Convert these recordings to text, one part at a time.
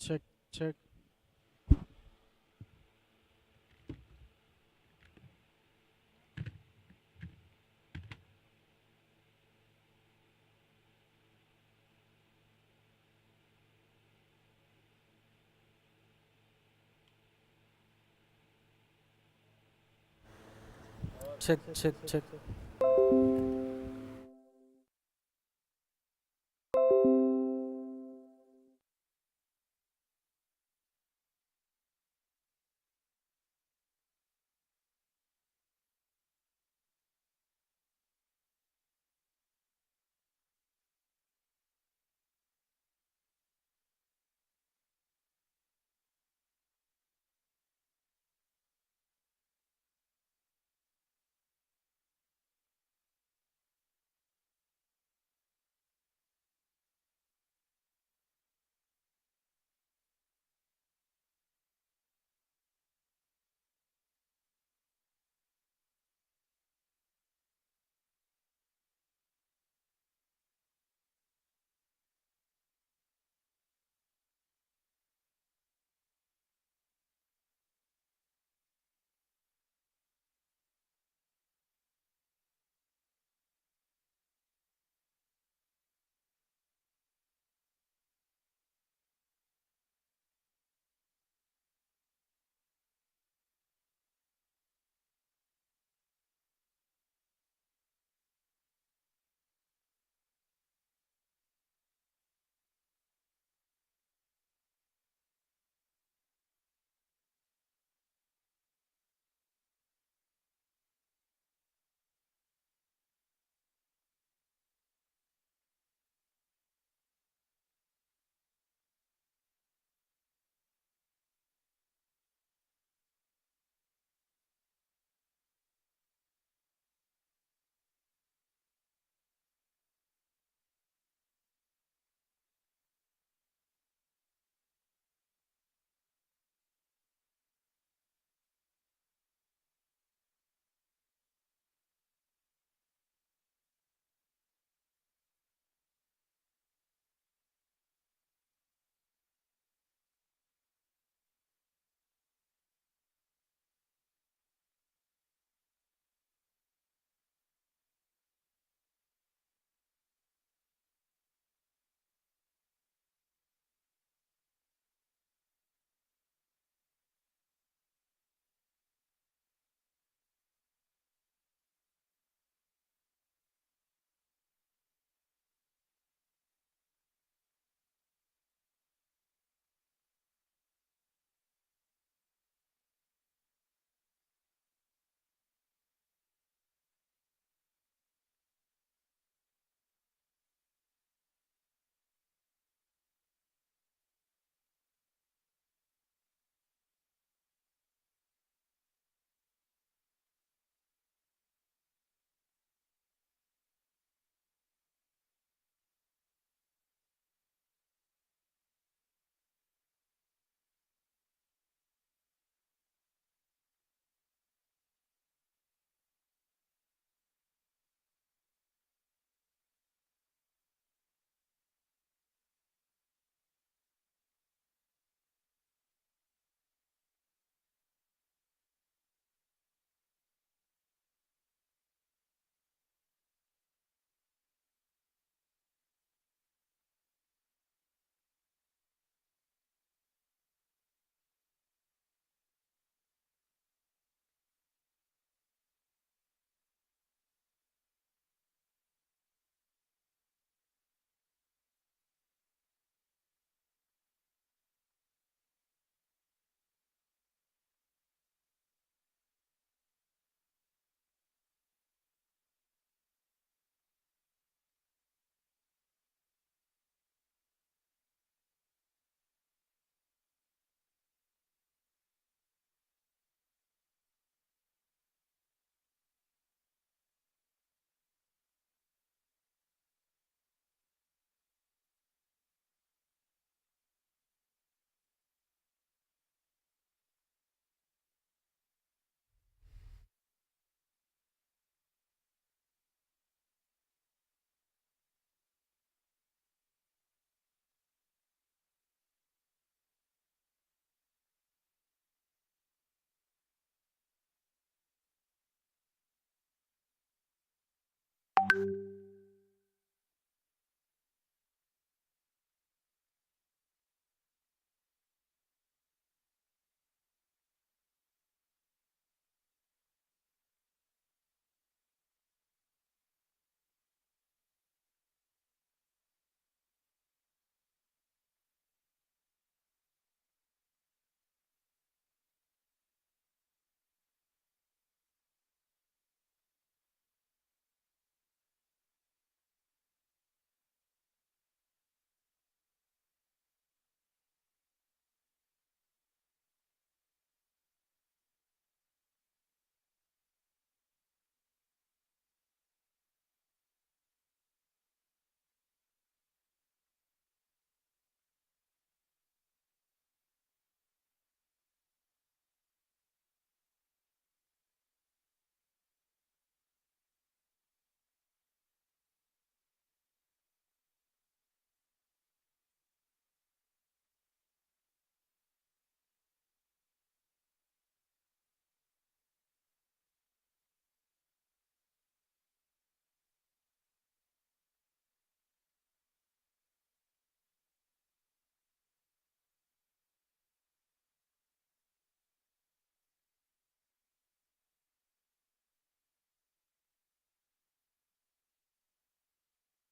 Check, check. Check, check, check.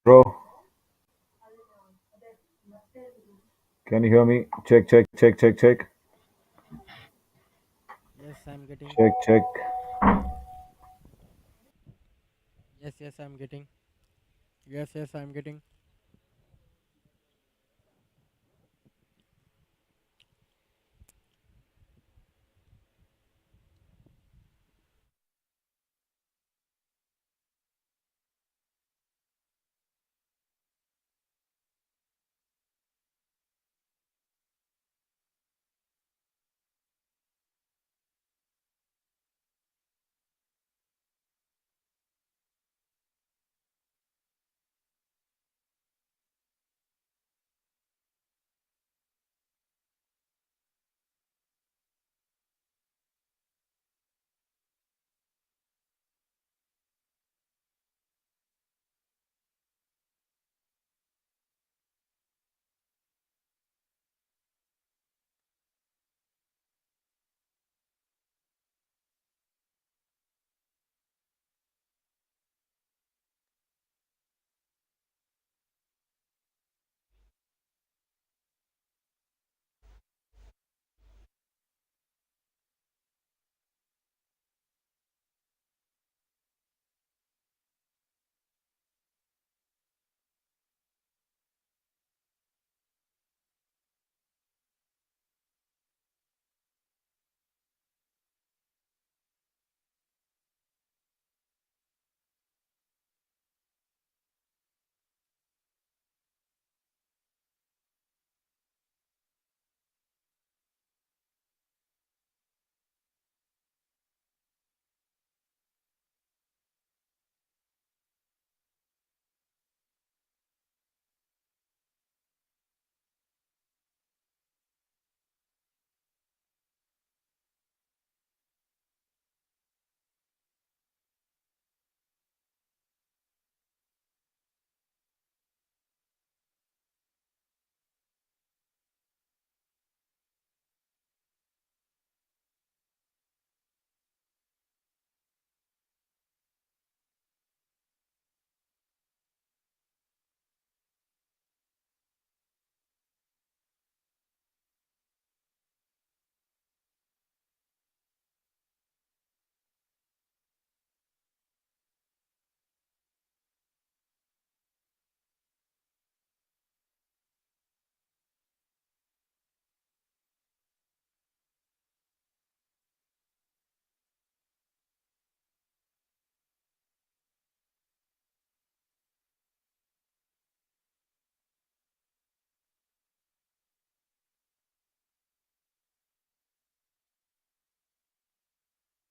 Bro, can you hear me? Check, check, check, check, check, Yes, I'm getting. check, check. Yes, yes, I'm getting. Yes, yes, I'm getting.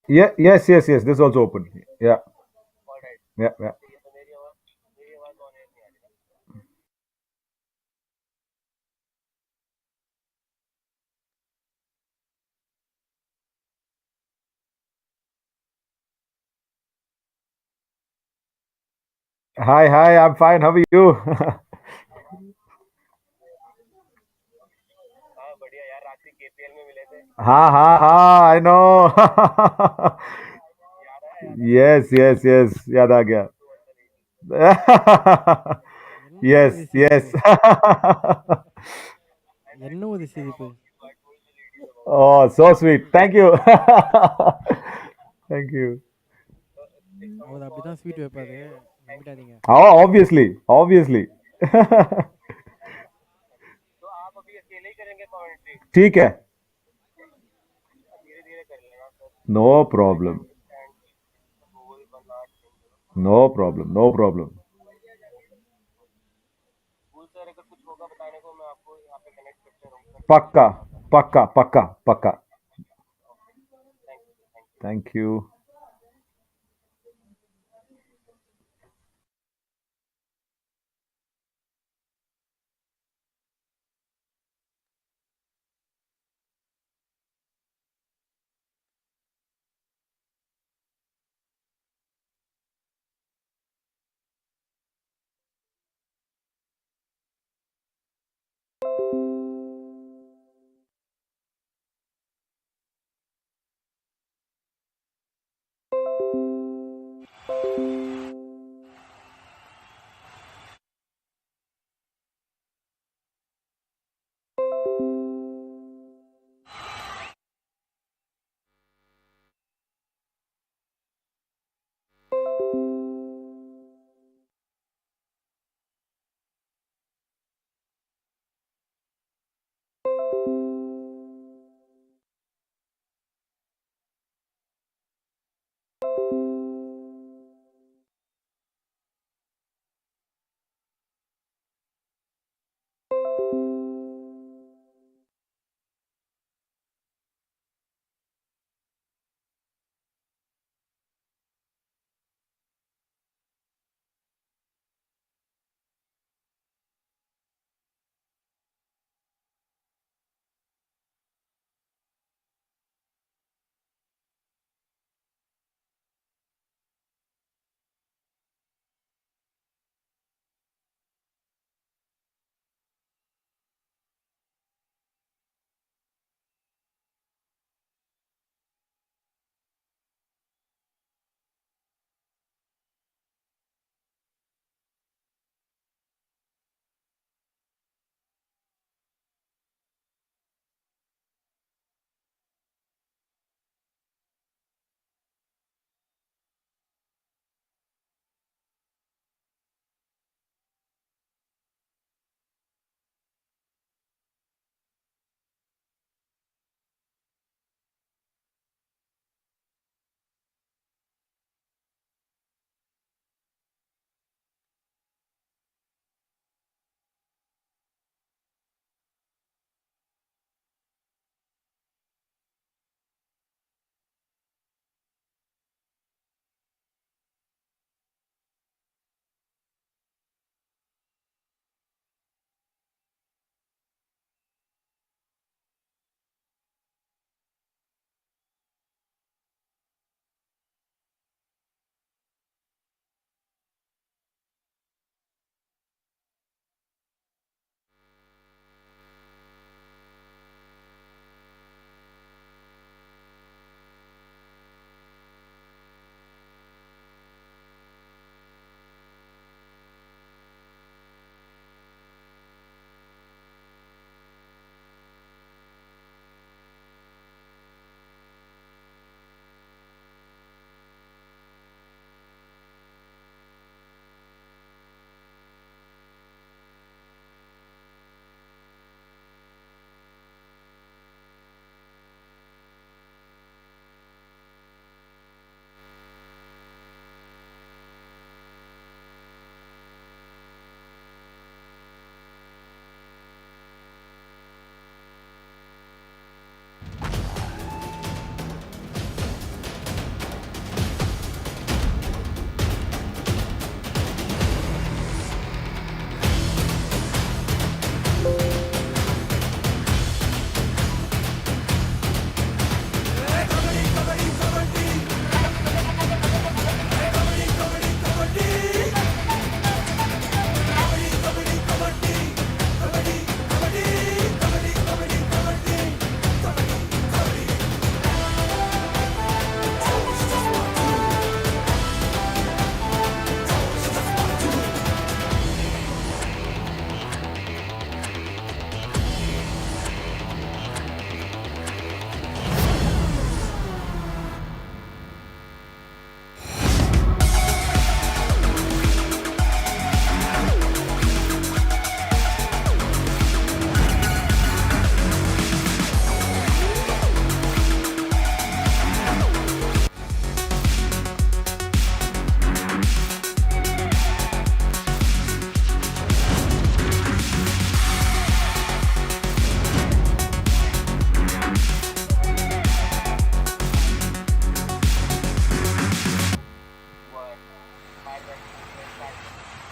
Yeah, yes, yes, yes. This is also open. Yeah, yeah, yeah. Hi, hi. I'm fine. How are you? हाँ हाँ हाँ I know. Yes, yes, yes. याद आ गया. என்ன Yes, ஒரு yes. சிரிப்பு என்ன ஒரு சிரிப்பு Oh, so sweet. Thank you. Thank you. அவர் அப்படிதான் ஸ்வீட் வைப்பாரு நம்பிடாதீங்க Oh, obviously, obviously. ठीक है. No problem. No problem. No problem. पक्का पक्का पक्का पक्का. Thank you.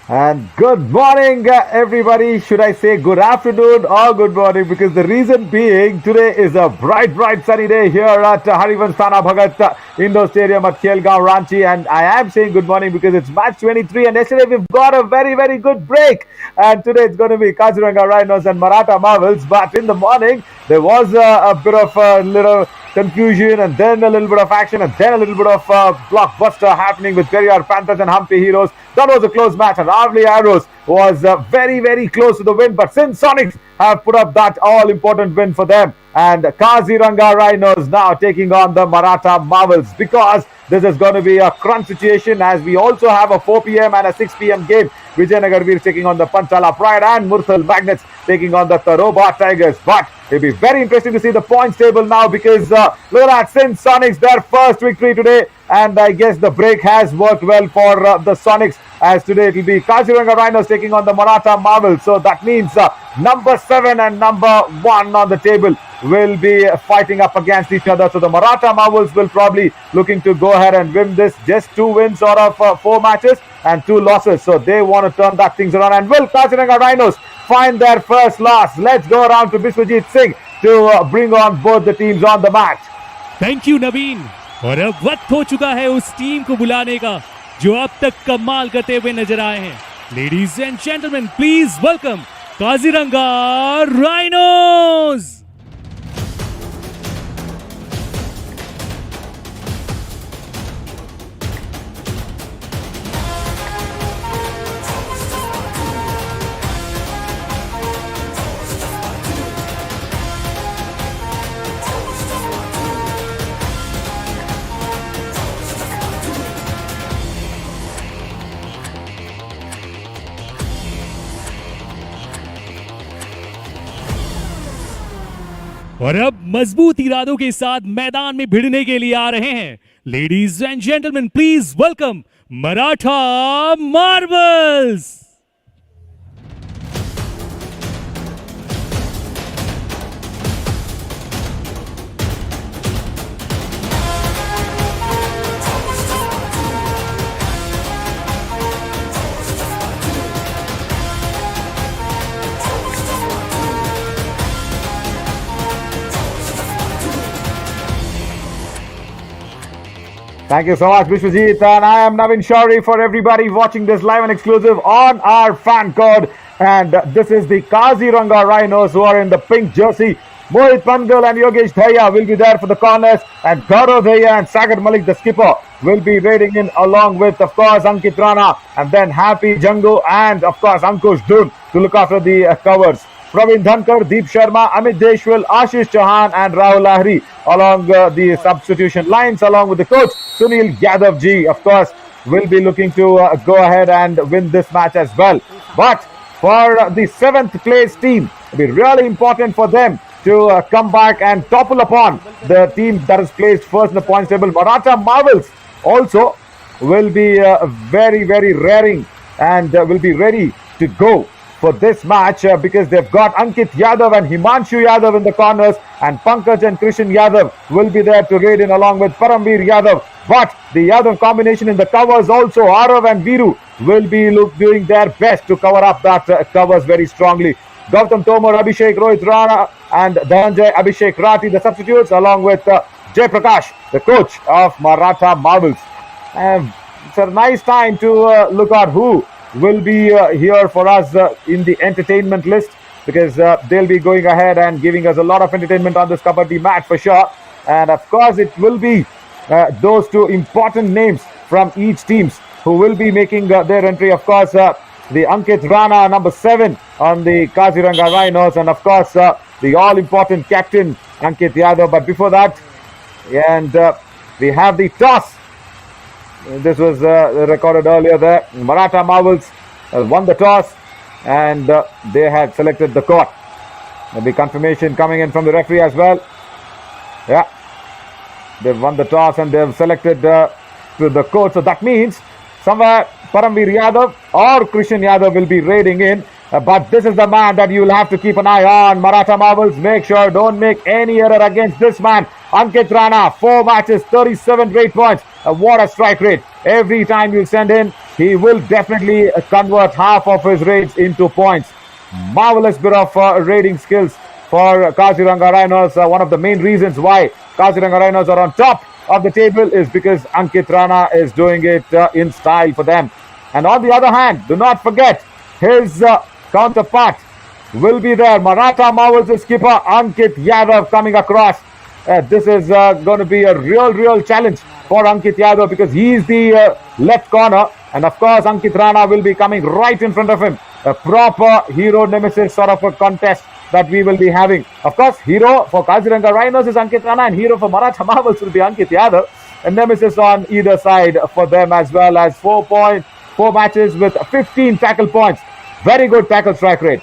And good morning, everybody. Should I say good afternoon or good morning? Because the reason being, today is a bright, bright sunny day here at Harivanstana Bhagat Indoor Stadium at Khelgaon, Ranchi. And I am saying good morning because it's match 23. And yesterday we've got a very, very good break. And today it's going to be Kaziranga Rhinos and Maratha Marvels. But in the morning, there was a bit of a little confusion and then a little bit of action and then a little bit of blockbuster happening with Periyar Panthers and Hampi Heroes. That was a close match and Avli Arrows was very, very close to the win. But since Sonics have put up that all-important win for them, and Kaziranga Rhinos now taking on the Maratha Marvels, because this is going to be a crunch situation, as we also have a 4 p.m. and a 6 p.m. game. Vijayanagar Veers taking on the Panchala Pride and Murthal Magnets taking on the Taroba Tigers. But it'll be very interesting to see the points table now, because look at that, since Sonics their first victory today, and I guess the break has worked well for the Sonics, as today it will be Kaziranga Rhinos taking on the Maratha Marvels. So that means number 7 and number 1 on the table will be fighting up against each other. So the Maratha Marvels will probably looking to go ahead and win this. Just 2 wins out of 4 matches and 2 losses. So they want to turn that things around. And will Kaziranga Rhinos find their first loss? Let's go around to Biswajit Singh to bring on both the teams on the match. Thank you Naveen. और अब वक्त हो चुका है उस team को बुलाने का जो अब तक कमाल करते हुए नजर आए हैं। Ladies and gentleman, please welcome Kaziranga rhinos. और अब मजबूत इरादों के साथ मैदान में भिड़ने के लिए आ रहे हैं। Ladies and gentleman, please welcome Maratha marbles. Thank you so much, Vishwajit. And I am Navin Shari for everybody watching this live and exclusive on our fan code. And this is the Kaziranga Rhinos, who are in the pink jersey. Mohit Pangal and Yogesh Dhaya will be there for the corners. And Gaurav Dhaya and Sagar Malik, the skipper, will be raiding in, along with, of course, Ankit Rana. And then Happy Jangu and, of course, Ankush Dun to look after the covers. Praveen Dhankar, Deep Sharma, Amit Deshwal, Ashish Chauhan and Rahul Lahiri along the substitution lines, along with the coach Sunil Yadav ji, of course, will be looking to go ahead and win this match as well. But for the 7th place team, it'll be really important for them to come back and topple upon the team that is placed first in the points table. Maratha Marvels also will be very, very raring and will be ready to go for this match, because they've got Ankit Yadav and Himanshu Yadav in the corners, and Pankaj and Krishan Yadav will be there to raid in along with Paramveer Yadav. But the Yadav combination in the covers also, Arav and Viru, will be doing their best to cover up that covers very strongly. Gautam Tomar, Abhishek Rohit Rana and Dhananjay Abhishek Rati, the substitutes, along with Jay Prakash, the coach of Maratha Marvels. It's a nice time to look at who will be here for us in the entertainment list, because they'll be going ahead and giving us a lot of entertainment on this Kabaddi match for sure. And of course it will be those 2 important names from each teams who will be making their entry. Of course the Ankit Rana, number 7 on the Kaziranga Rhinos, and of course the all-important captain Ankit Yadav. But before that, and we have the toss. This was recorded earlier there. Maratha Marvels won the toss, and they had selected the court. The confirmation coming in from the referee as well. Yeah, they've won the toss and they've selected to the court. So that means somewhere Paramveer Yadav or Krishan Yadav will be raiding in. But this is the man that you will have to keep an eye on. Maratha Marvels, make sure don't make any error against this man. Ankit Rana, 4 matches, 37 rate points. What a strike rate. Every time you send in, he will definitely convert half of his raids into points. Marvelous bit of raiding skills for Kaziranga Rhinos. One of the main reasons why Kaziranga Rhinos are on top of the table is because Ankit Rana is doing it in style for them. And on the other hand, do not forget his counterpart will be there. Maratha Marvels' skipper Ankit Yadav coming across. This is going to be a real challenge for Ankit Yadav because he is the left corner. And of course, Ankit Rana will be coming right in front of him. A proper hero nemesis sort of a contest that we will be having. Of course, hero for Kaziranga Rhinos is Ankit Rana and hero for Maratha Marvels will be Ankit Yadav. A nemesis on either side for them as well as 4 matches with 15 tackle points. Very good tackle strike rate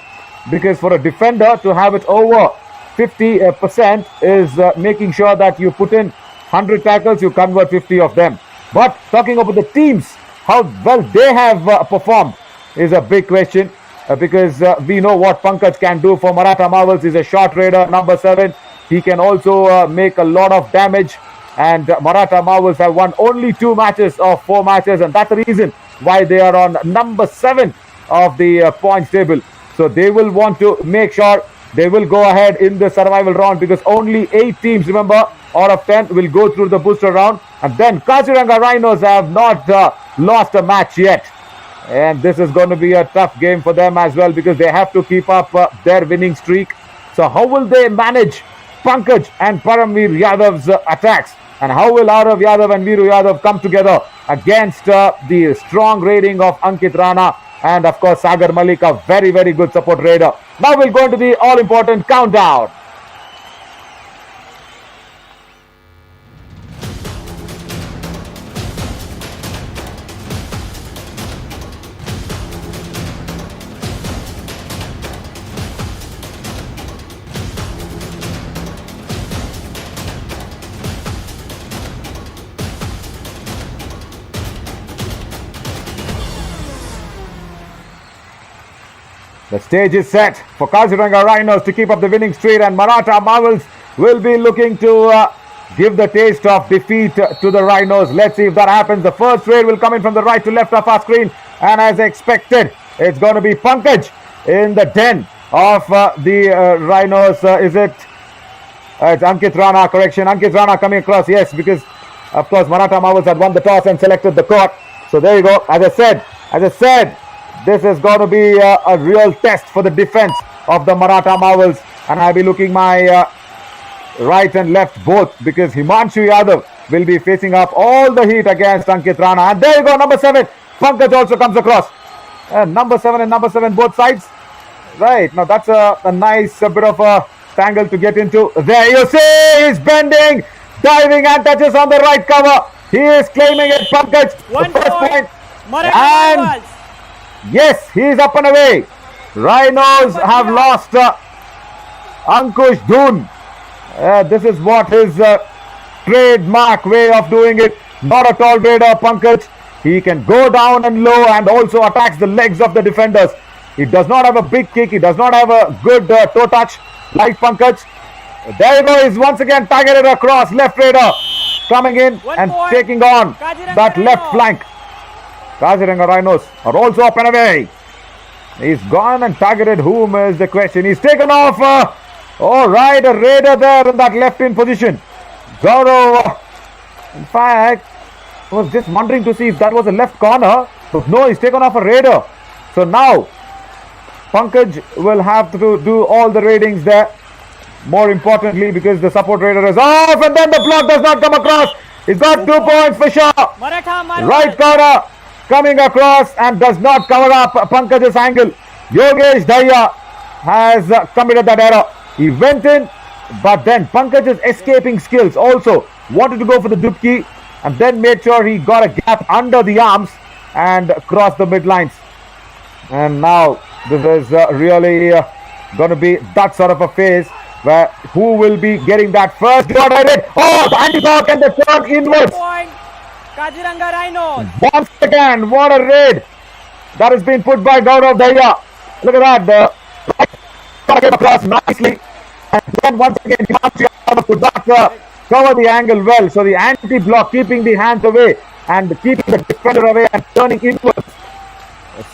because for a defender to have it over 50% is making sure that you put in 100 tackles, you convert 50 of them. But talking about the teams, how well they have performed is a big question because we know what Pankaj can do for Maratha Marvels. He's a short raider, number 7. He can also make a lot of damage, and Maratha Marvels have won only 2 matches of 4 matches, and that's the reason why they are on number 7 of the points table. So they will want to make sure they will go ahead in the survival round because only 8 teams, remember, out of 10 will go through the booster round. And then Kaziranga Rhinos have not lost a match yet. And this is going to be a tough game for them as well because they have to keep up their winning streak. So how will they manage Pankaj and Paramveer Yadav's attacks? And how will Arav Yadav and Viru Yadav come together against the strong raiding of Ankit Rana and of course Sagar Malik, a very good support raider. Now we'll go into the all-important countdown. The stage is set for Kaziranga Rhinos to keep up the winning streak, and Maratha Marvels will be looking to give the taste of defeat to the Rhinos. Let's see if that happens. The first raid will come in from the right to left of our screen, and as expected, it's going to be Pankaj in the den of the Rhinos. Is it? It's Ankit Rana, correction. Ankit Rana coming across, yes, because of course Maratha Marvels had won the toss and selected the court. So there you go. As I said, this is going to be a real test for the defense of the Maratha Marvels, and I'll be looking my right and left both because Himanshu Yadav will be facing up all the heat against Ankit Rana. And there you go, number 7. Pankaj also comes across. Number 7 and number 7 both sides. Right, now that's a nice bit of a tangle to get into. There you see, he's bending, diving and touches on the right cover. He is claiming it, Pankaj. One the first point. Maratha And Marvels. yes, he is up and away. Rhinos have lost Ankush Dhoon. This is what his trademark way of doing it. Not a tall raider, Pankaj. He can go down and low and also attacks the legs of the defenders. He does not have a big kick. He does not have a good toe touch like Pankaj. There you go. He's once again targeted across. Left raider coming in and taking on that left flank. Kaziranga Rhinos are also up and away. He's gone and targeted whom is the question. He's taken off. All right, a raider there in that left in position. Gaurav, in fact, was just wondering to see if that was a left corner. But no, he's taken off a raider. So now, Pankaj will have to do all the raidings there. More importantly, because the support raider is off and then the block does not come across. He's got 2 points for sure. Right corner coming across and does not cover up Pankaj's angle. Yogesh Daya has committed that error. He went in, but then Pankaj's escaping skills also wanted to go for the dupki and then made sure he got a gap under the arms and crossed the midlines. And now this is really going to be that sort of a phase where who will be getting that first shot at it. Oh, the anti-block and the shot inwards. Kaziranga Rhinos. Once again, what a raid that has been put by Gaurav Daya. Look at that. The right across nicely. And then once again, could not cover the angle well. So the anti-block keeping the hands away and keeping the defender away and turning inwards.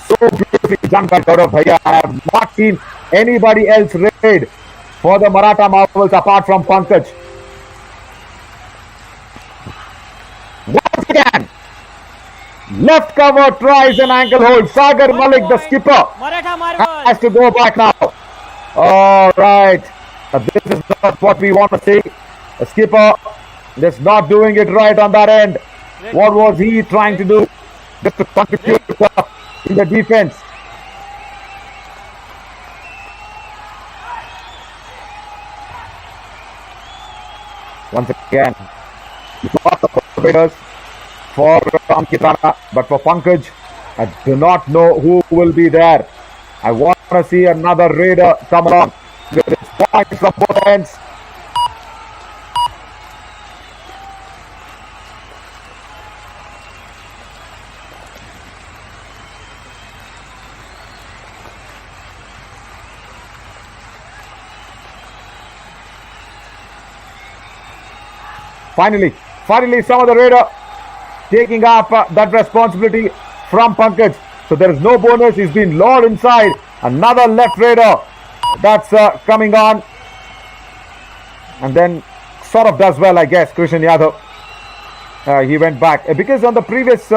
So beautifully done by Gaurav Bhaiya. I have not seen anybody else raid for the Maratha Marvels apart from Pankaj. Once again, left cover tries an ankle hold. Sagar Malik, the skipper, has to go back now. All right, this is not what we want to see. The skipper just not doing it right on that end. What was he trying to do? Just to contribute in the defense. Once again, lots of operators for Ankit Rana, but for Pankaj, I do not know who will be there. I want to see another raider come along with its points from both ends. Finally, some of the raider taking up that responsibility from Pankaj. So there is no bonus. He's been lured inside. Another left raider that's coming on. And then sort of does well, I guess, Krishan Yadav. He went back. Because on the previous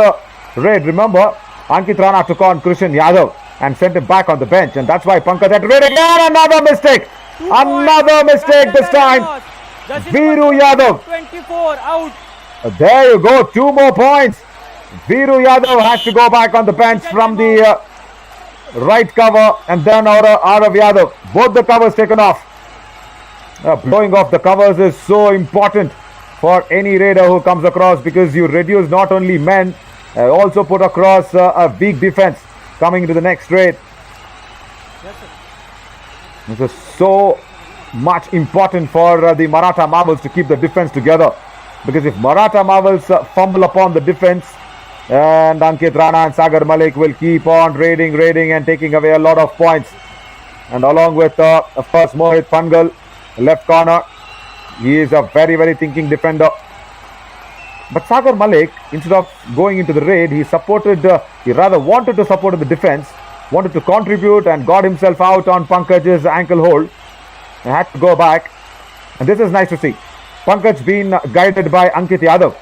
raid, remember, Ankit Rana took on Krishan Yadav and sent him back on the bench. And that's why Pankaj had to raid again. Another mistake. Another mistake this time. Viru Yadav. 24 out. There you go. 2 more points. Viru Yadav has to go back on the bench from the right cover, and then Arav Yadav. Both the covers taken off. Blowing off the covers is so important for any raider who comes across, because you reduce not only men, also put across a weak defense coming into the next raid. This is so much important for the Maratha Marvels to keep the defense together, because if Maratha Marvels fumble upon the defense, and Ankit Rana and Sagar Malik will keep on raiding and taking away a lot of points. And along with of course Mohit Pangal, left corner, he is a very thinking defender. But Sagar Malik, instead of going into the raid, he rather wanted to support the defense, wanted to contribute, and got himself out on Pankaj's ankle hold. He had to go back, and this is nice to see. Pankaj being guided by Ankit Yadav.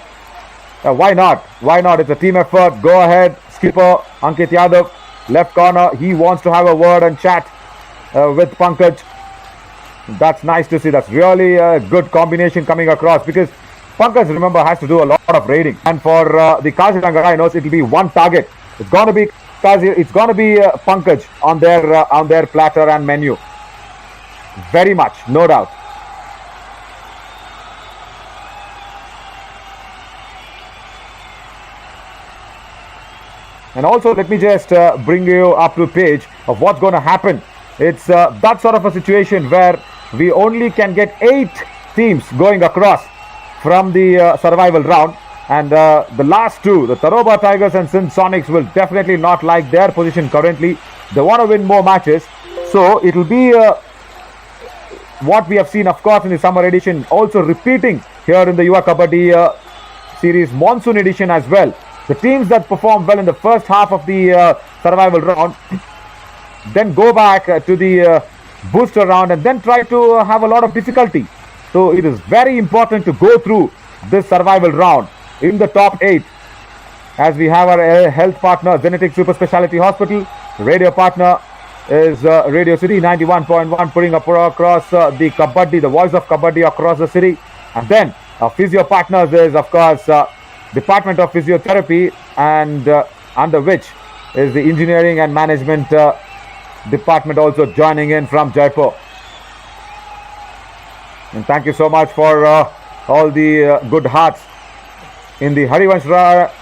Why not? It's a team effort. Go ahead, skipper Ankit Yadav, left corner. He wants to have a word and chat with Pankaj. That's nice to see. That's really a good combination coming across, because Pankaj, remember, has to do a lot of raiding. And for the Kaziranga Rhinos, it will be one target. It's going to be Pankaj on their platter and menu. Very much, no doubt. And also, let me just bring you up to the page of what's going to happen. It's that sort of a situation where we only can get 8 teams going across from the survival round. And the last 2, the Taroba Tigers and Sindh Sonics, will definitely not like their position currently. They want to win more matches. So it will be what we have seen, of course, in the summer edition, also repeating here in the Yuva Kabaddi series Monsoon edition as well. The teams that perform well in the first half of the survival round then go back to the booster round and then try to have a lot of difficulty. So it is very important to go through this survival round in the top 8, as we have our health partner Genetic Super Speciality Hospital. Radio partner is Radio City 91.1, putting across the Kabaddi, the voice of Kabaddi across the city. And then our physio partners is, of course, Department of Physiotherapy, and under which is the Engineering and Management Department also joining in from Jaipur. And thank you so much for all the good hearts in the Harivansh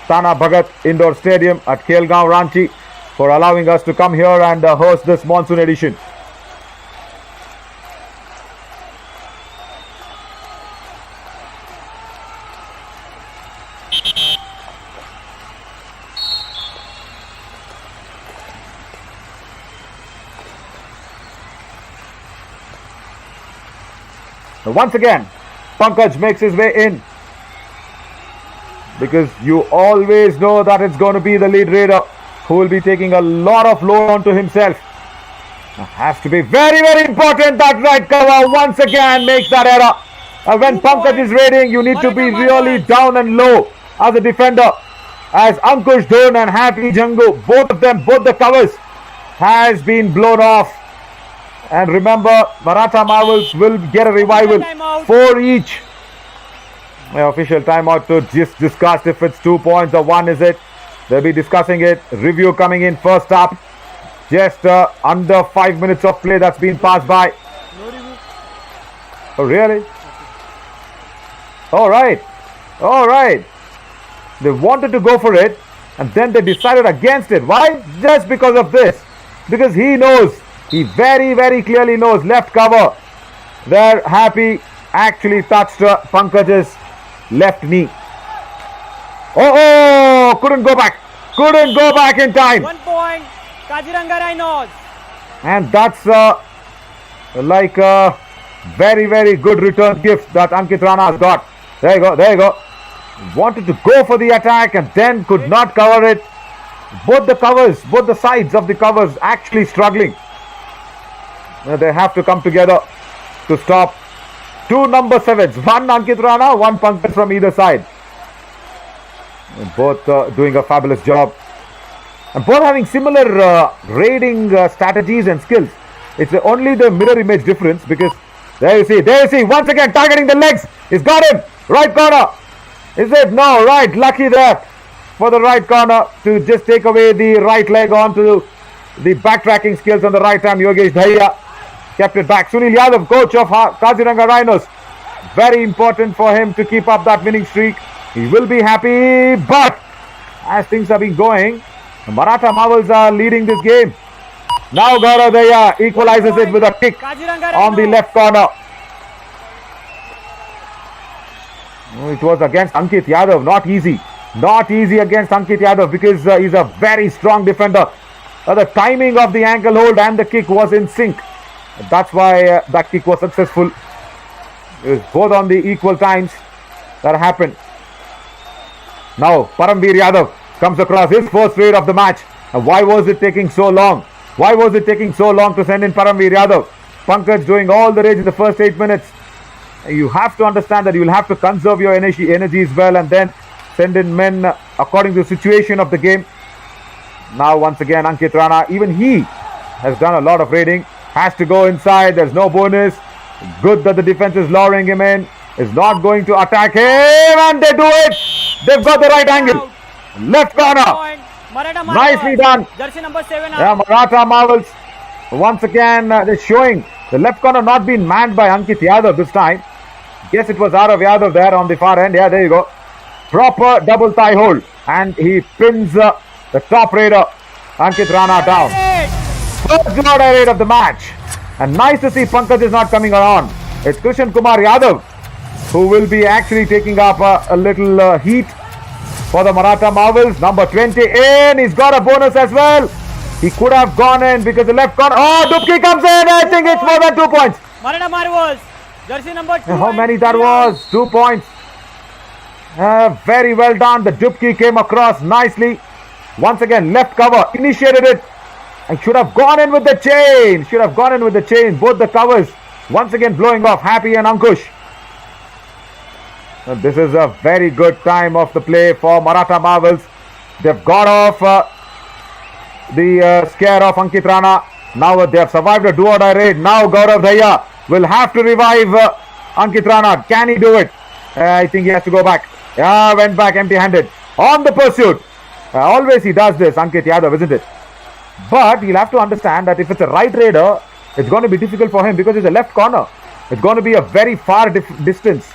Tana Bhagat Indoor Stadium at Khelgaon, Ranchi, for allowing us to come here and host this Monsoon edition. Once again, Pankaj makes his way in. because you always know that it's going to be the lead raider who will be taking a lot of load onto himself. Has to be very, very important that right cover once again makes that error. When Pankaj is raiding, you need to be really down and low as a defender. As Ankush Dhon and Happy Jangu, both of them, both the covers has been blown off. And remember, Maratha Marvels will get a revival for each. Official timeout to just discuss if it's 2 points or 1 is it. They'll be discussing it. Review coming in first up. Just under 5 minutes of play that's been passed by. Oh, really? All right. All right. They wanted to go for it and then they decided against it. Why? Just because of this. Because he knows. He very, very clearly knows. Left cover. There, Happy actually touched Pankaj's left knee. Oh, couldn't go back. Couldn't go back in time. 1 point. Kaziranga Rhinos. And that's like a very, very good return gift that Ankit Rana has got. There you go. There you go. Wanted to go for the attack and then could not cover it. Both the covers, both the sides of the covers actually struggling. They have to come together to stop two number 7s. One Ankit Rana, one Pankaj from either side. Both doing a fabulous job. And both having similar raiding strategies and skills. It's only the mirror image difference because there you see, once again targeting the legs. He's got him. Right corner. Is it? No, right. Lucky there for the right corner to just take away the right leg onto the backtracking skills on the right arm. Yogesh Dhaya kept it back. Sunil Yadav, coach of Kaziranga Rhinos. Very important for him to keep up that winning streak. He will be happy, but as things have been going, the Maratha Marvels are leading this game. Now Gaurav Dhaya equalizes it with a kick on the left corner. It was against Ankit Yadav. Not easy. Not easy against Ankit Yadav because he's a very strong defender. The timing of the ankle hold and the kick was in sync. That's why that kick was successful. It was both on the equal times that happened. Now Paramveer Yadav comes across his first raid of the match. And why was it taking so long? Why was it taking so long to send in Paramveer Yadav? Pankaj doing all the raids in the first 8 minutes. You have to understand that you will have to conserve your energy as well and then send in men according to the situation of the game. Now once again Ankit Rana, even he has done a lot of raiding. Has to go inside. There's no bonus. Good that the defense is lowering him in. Is not going to attack him and they do it. They've got the right angle. Left corner. Nicely done. Jersey number 7. Yeah, Maratha Marvels. Once again they're showing the left corner not being manned by Ankit Yadav this time. Guess it was Arav Yadav there on the far end. Yeah, there you go. Proper double thigh hold. And he pins the top raider, Ankit Rana, down. First blood raid of the match. And nice to see Pankaj is not coming around. It's Krishan Kumar Yadav who will be actually taking up a little heat for the Maratha Marvels. Number 20 in. He's got a bonus as well. He could have gone in because the left corner. Oh, Dubki comes in. I think it's more than 2 points. Maratha Marvels. Jersey number 2. How many that was? 2 points. Very well done. The Dubki came across nicely. Once again, left cover. Initiated it. And should have gone in with the chain. Should have gone in with the chain. Both the covers. Once again blowing off. Happy and Ankush. This is a very good time of the play for Maratha Marvels. They've got off the scare of Ankit Rana. Now they have survived a do-or-die raid. Now Gaurav Dhaya will have to revive Ankit Rana. Can he do it? I think he has to go back. Yeah, went back empty-handed. On the pursuit. Always he does this, Ankit Yadav, isn't it? But he'll have to understand that if it's a right raider, it's going to be difficult for him because it's a left corner. It's going to be a very far distance.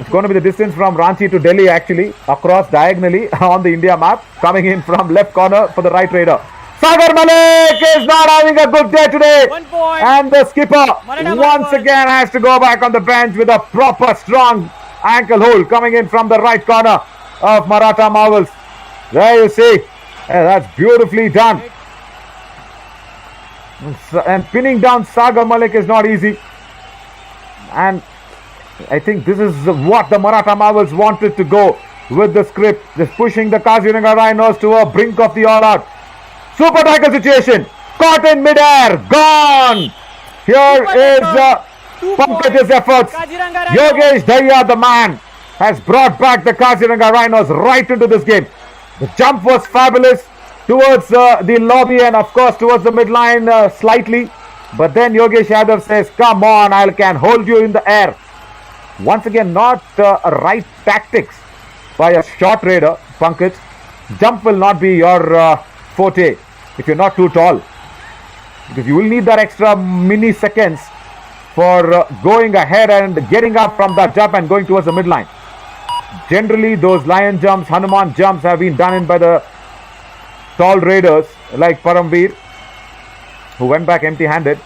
It's going to be the distance from Ranchi to Delhi actually, across diagonally on the India map, coming in from left corner for the right raider. Sagar Malik is not having a good day today. 1 point. And the skipper once again has to go back on the bench with a proper strong ankle hold coming in from the right corner of Maratha Marvels. There you see. That's beautifully done. And pinning down Sagar Malik is not easy. And I think this is what the Maratha Marvels wanted to go with the script. Just pushing the Kaziranga Rhinos to a brink of the all-out. Super tackle situation. Caught in midair. Gone. Here is Pankaj's efforts. Yogesh Daya, the man, has brought back the Kaziranga Rhinos right into this game. The jump was fabulous towards the lobby and of course towards the midline slightly. But then Yogesh Yadav says, come on, I can hold you in the air. Once again, not right tactics by a short raider, Pankaj. Jump will not be your forte if you're not too tall. Because you will need that extra milliseconds for going ahead and getting up from that jump and going towards the midline. Generally, those lion jumps, Hanuman jumps have been done in by the tall raiders like Paramveer, who went back empty-handed.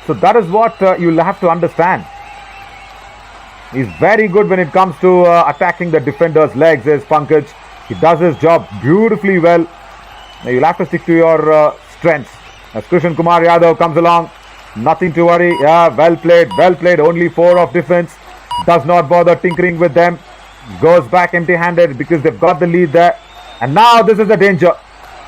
So that is what you'll have to understand. He's very good when it comes to attacking the defender's legs, is Pankaj. He does his job beautifully well. Now you'll have to stick to your strengths. As Krishan Kumar Yadav comes along, nothing to worry. Yeah, well played, well played. Only 4 of defense. Does not bother tinkering with them. Goes back empty-handed because they've got the lead there. And now this is the danger.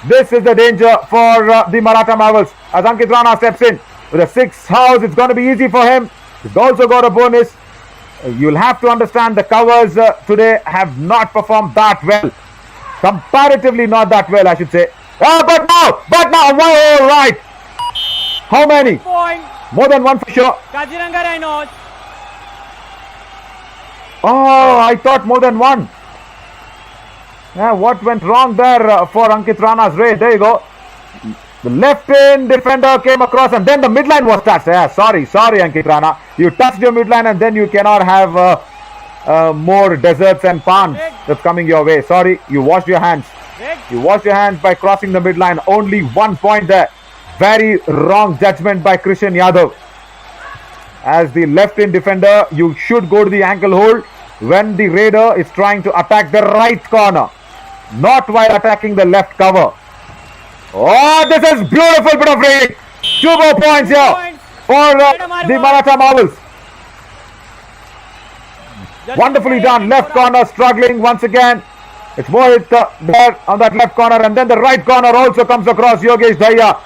This is the danger for the Maratha Marvels. As Ankit Rana steps in with a 6 house, it's going to be easy for him. He's also got a bonus. You'll have to understand the covers today have not performed that well. Comparatively not that well, I should say. But now, all right. How many? Point. More than one for sure. Kaziranga Rhinos. Oh, I thought more than one. Yeah, what went wrong there for Ankit Rana's raid? There you go. The left-in defender came across and then the midline was touched. Yeah, sorry Ankit Rana. You touched your midline and then you cannot have more deserts and palms that's coming your way. Sorry, you washed your hands. You washed your hands by crossing the midline. Only 1 point there. Very wrong judgment by Krishan Yadav. As the left-in defender, you should go to the ankle hold when the raider is trying to attack the right corner, not while attacking the left cover. Oh, this is beautiful bit of raiding. 2 more points here for the Maratha Marvels. Wonderfully done. Left corner struggling once again. It's Mohit there on that left corner, and then the right corner also comes across. Yogesh Daya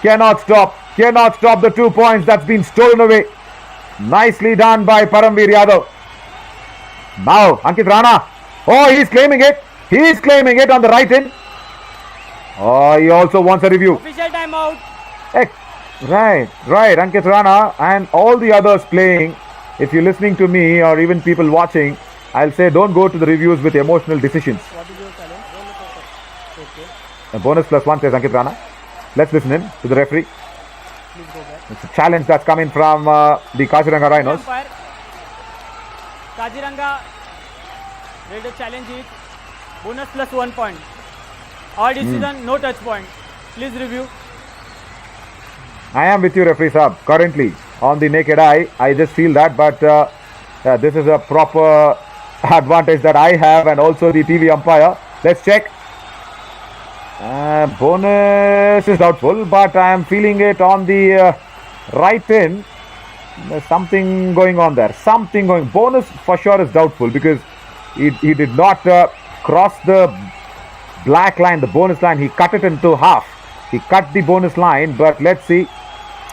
cannot stop the 2 points that's been stolen away. Nicely done by Paramveer Yadav. Now Ankit Rana. Oh, he's claiming it. He's claiming it on the right in. Oh, he also wants a review. Official timeout. Right. Ankit Rana and all the others playing. If you're listening to me or even people watching, I'll say don't go to the reviews with emotional decisions. What is your challenge? Okay. A bonus +1 says Ankit Rana. Let's listen in to the referee. Please go back. It's a challenge that's coming from the Kaziranga Rhinos. Umpire. Kaziranga Raider challenge it. Bonus +1 point. Our decision, no touch point. Please review. I am with you, referee Saab. Currently, on the naked eye, I just feel that, but this is a proper advantage that I have and also the TV umpire. Let's check. Bonus is doubtful, but I am feeling it on the right in. There's something going on there. Bonus for sure is doubtful because he did not cross the black line, the bonus line. He cut it into half. He cut the bonus line, but let's see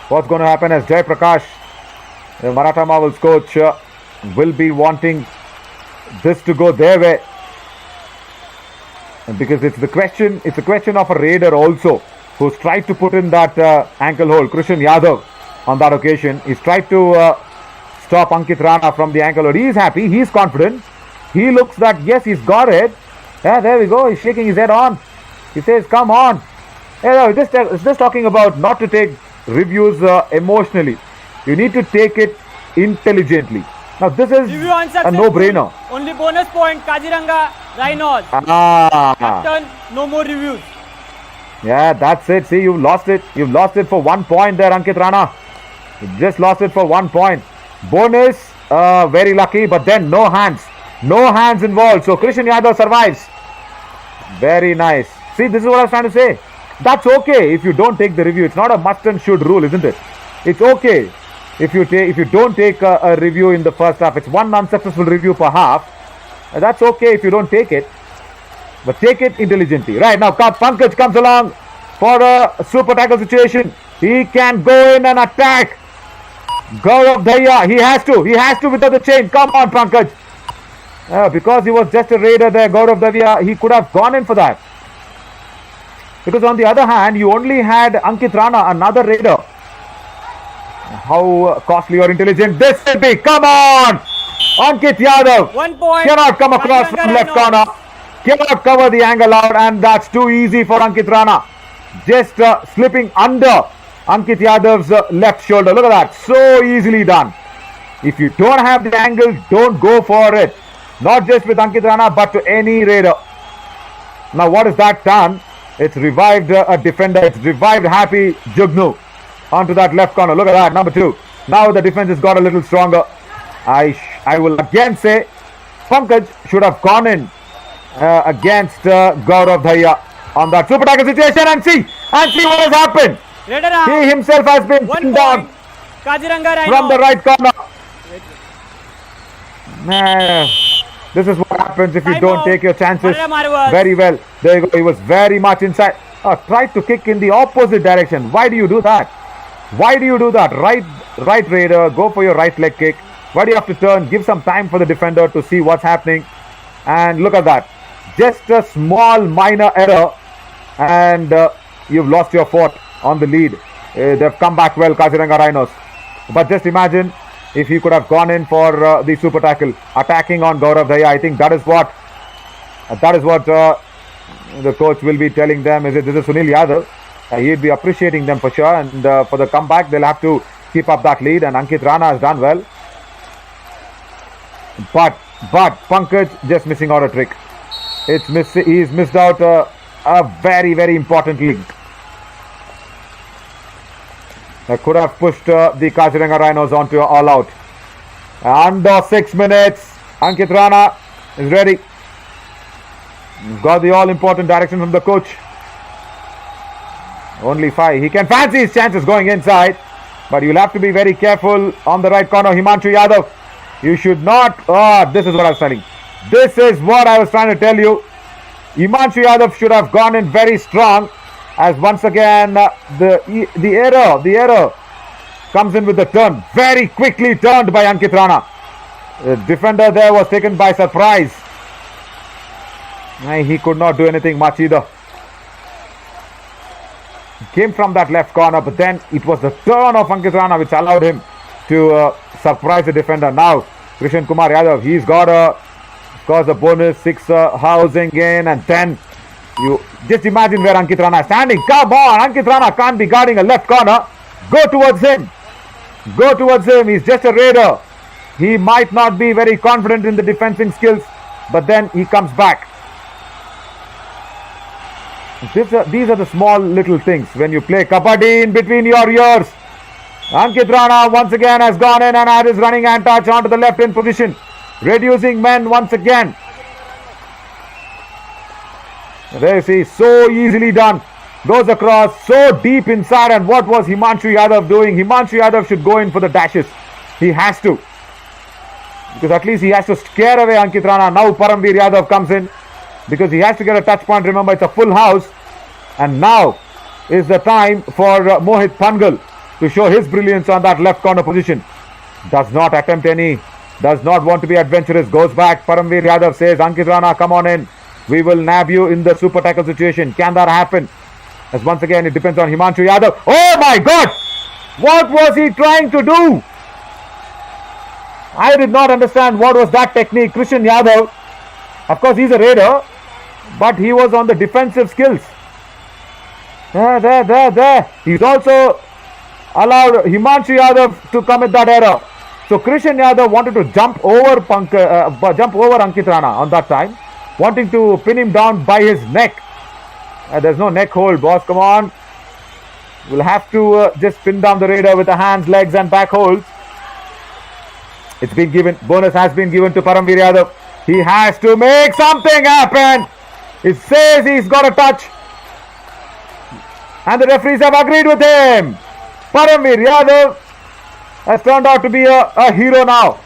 what's going to happen as Jai Prakash, the Maratha Marvels coach, will be wanting this to go their way. Because it's a question of a raider also who's tried to put in that ankle hold. Krishan Yadav on that occasion, he's tried to stop Ankit Rana from the ankle hold. He's happy, he's confident. He looks that yes, he's got it. Yeah, there we go. He's shaking his head on. He says, come on. Yeah, it's just talking about not to take reviews emotionally. You need to take it intelligently. Now this is a no-brainer. Only bonus point, Kaziranga Rhinos. Captain, no more reviews. Yeah, that's it. See, you lost it. You've lost it for 1 point there, Ankit Rana. You just lost it for 1 point. Bonus, very lucky, but then no hands. No hands involved. So Krishan Yadav survives. Very nice. See, this is what I was trying to say. That's okay if you don't take the review. It's not a must and should rule, isn't it? It's okay. if you don't take a review in the first half. It's one unsuccessful review per half. That's okay if you don't take it, but take it intelligently. Right now, Pankaj comes along for a super tackle situation. He can go in and attack Gaurav Dhaya. He has to without the chain. Come on, Pankaj. Because he was just a raider there, Gaurav Dhaya, he could have gone in for that. Because on the other hand, you only had Ankit Rana, another raider. How costly or intelligent this will be. Come on! Ankit Yadav 1 point. cannot come across Kaziranga from left Rhinos. corner. Cannot cover the angle out, and that's too easy for Ankit Rana. Just slipping under Ankit Yadav's left shoulder. Look at that. So easily done. If you don't have the angle, don't go for it. Not just with Ankit Rana, but to any raider. Now what has that done? It's revived a defender. It's revived Happy Jugnu onto that left corner. Look at that, number 2. Now the defense has got a little stronger. I will again say Pankaj should have gone in against Gaurav Dhaya on that super tackle situation, and see what has happened. Raider out. He himself has been 1 pinned down point. Kaziranga Rhinos. from the right corner. This is what happens if you Time don't out. take your chances Maratha Marwaz. very well. There you go. He was very much inside. Tried to kick in the opposite direction. Why do you do that? Why do you do that? Right raider, go for your right leg kick. Why do you have to turn? Give some time for the defender to see what's happening. And look at that. Just a small minor error, and you've lost your fort on the lead. They've come back well, Kaziranga Rhinos. But just imagine if he could have gone in for the super tackle, attacking on Gaurav Dhaya. I think that is what the coach will be telling them. This is Sunil Yadav. He'd be appreciating them for sure, and for the comeback they'll have to keep up that lead, and Ankit Rana has done well. But Pankaj just missing out a trick. He's missed out a very, very important link. That could have pushed the Kaziranga Rhinos onto all out. Under 6 minutes, Ankit Rana is ready. He's got the all important direction from the coach. Only 5. He can fancy his chances going inside, but you'll have to be very careful on the right corner. Himanshu Yadav, you should not. This is what I was telling. This is what I was trying to tell you. Himanshu Yadav should have gone in very strong, as once again the error comes in with the turn. Very quickly turned by Ankit Rana. The defender there was taken by surprise. He could not do anything much either. Came from that left corner, but then it was the turn of Ankit Rana which allowed him to surprise the defender. Now Krishan Kumar Yadav, he's got a bonus 6 housing in, and then you just imagine where Ankit Rana is standing. Come on, Ankit Rana can't be guarding a left corner. Go towards him. He's just a raider. He might not be very confident in the defending skills, but then he comes back. These are the small little things when you play Kabaddi in between your ears. Ankit Rana once again has gone in and had his running hand touch onto the left in position, reducing men once again. There you see, so easily done. Goes across so deep inside, and what was Himanshu Yadav doing? Himanshu Yadav should go in for the dashes. He has to, because at least he has to scare away Ankit Rana. Now Paramveer Yadav comes in, because he has to get a touch point. Remember, it's a full house, and now is the time for Mohit Pangal to show his brilliance on that left corner position. Does not attempt any, does not want to be adventurous, goes back. Paramveer Yadav says, Ankit Rana, come on in. We will nab you in the super tackle situation. Can that happen? As once again, it depends on Himanshu Yadav. Oh my God! What was he trying to do? I did not understand what was that technique. Krishan Yadav, of course, he's a raider, but he was on the defensive skills. There. He's also allowed Himanshu Yadav to commit that error. So Krishan Yadav wanted to jump over Ankit Rana on that time, wanting to pin him down by his neck. There's no neck hold, boss. Come on. We'll have to just pin down the raider with the hands, legs, and back holds. It's been given. Bonus has been given to Paramveer Yadav. He has to make something happen. It says he's got a touch, and the referees have agreed with him. Paramveer Yadav has turned out to be a hero now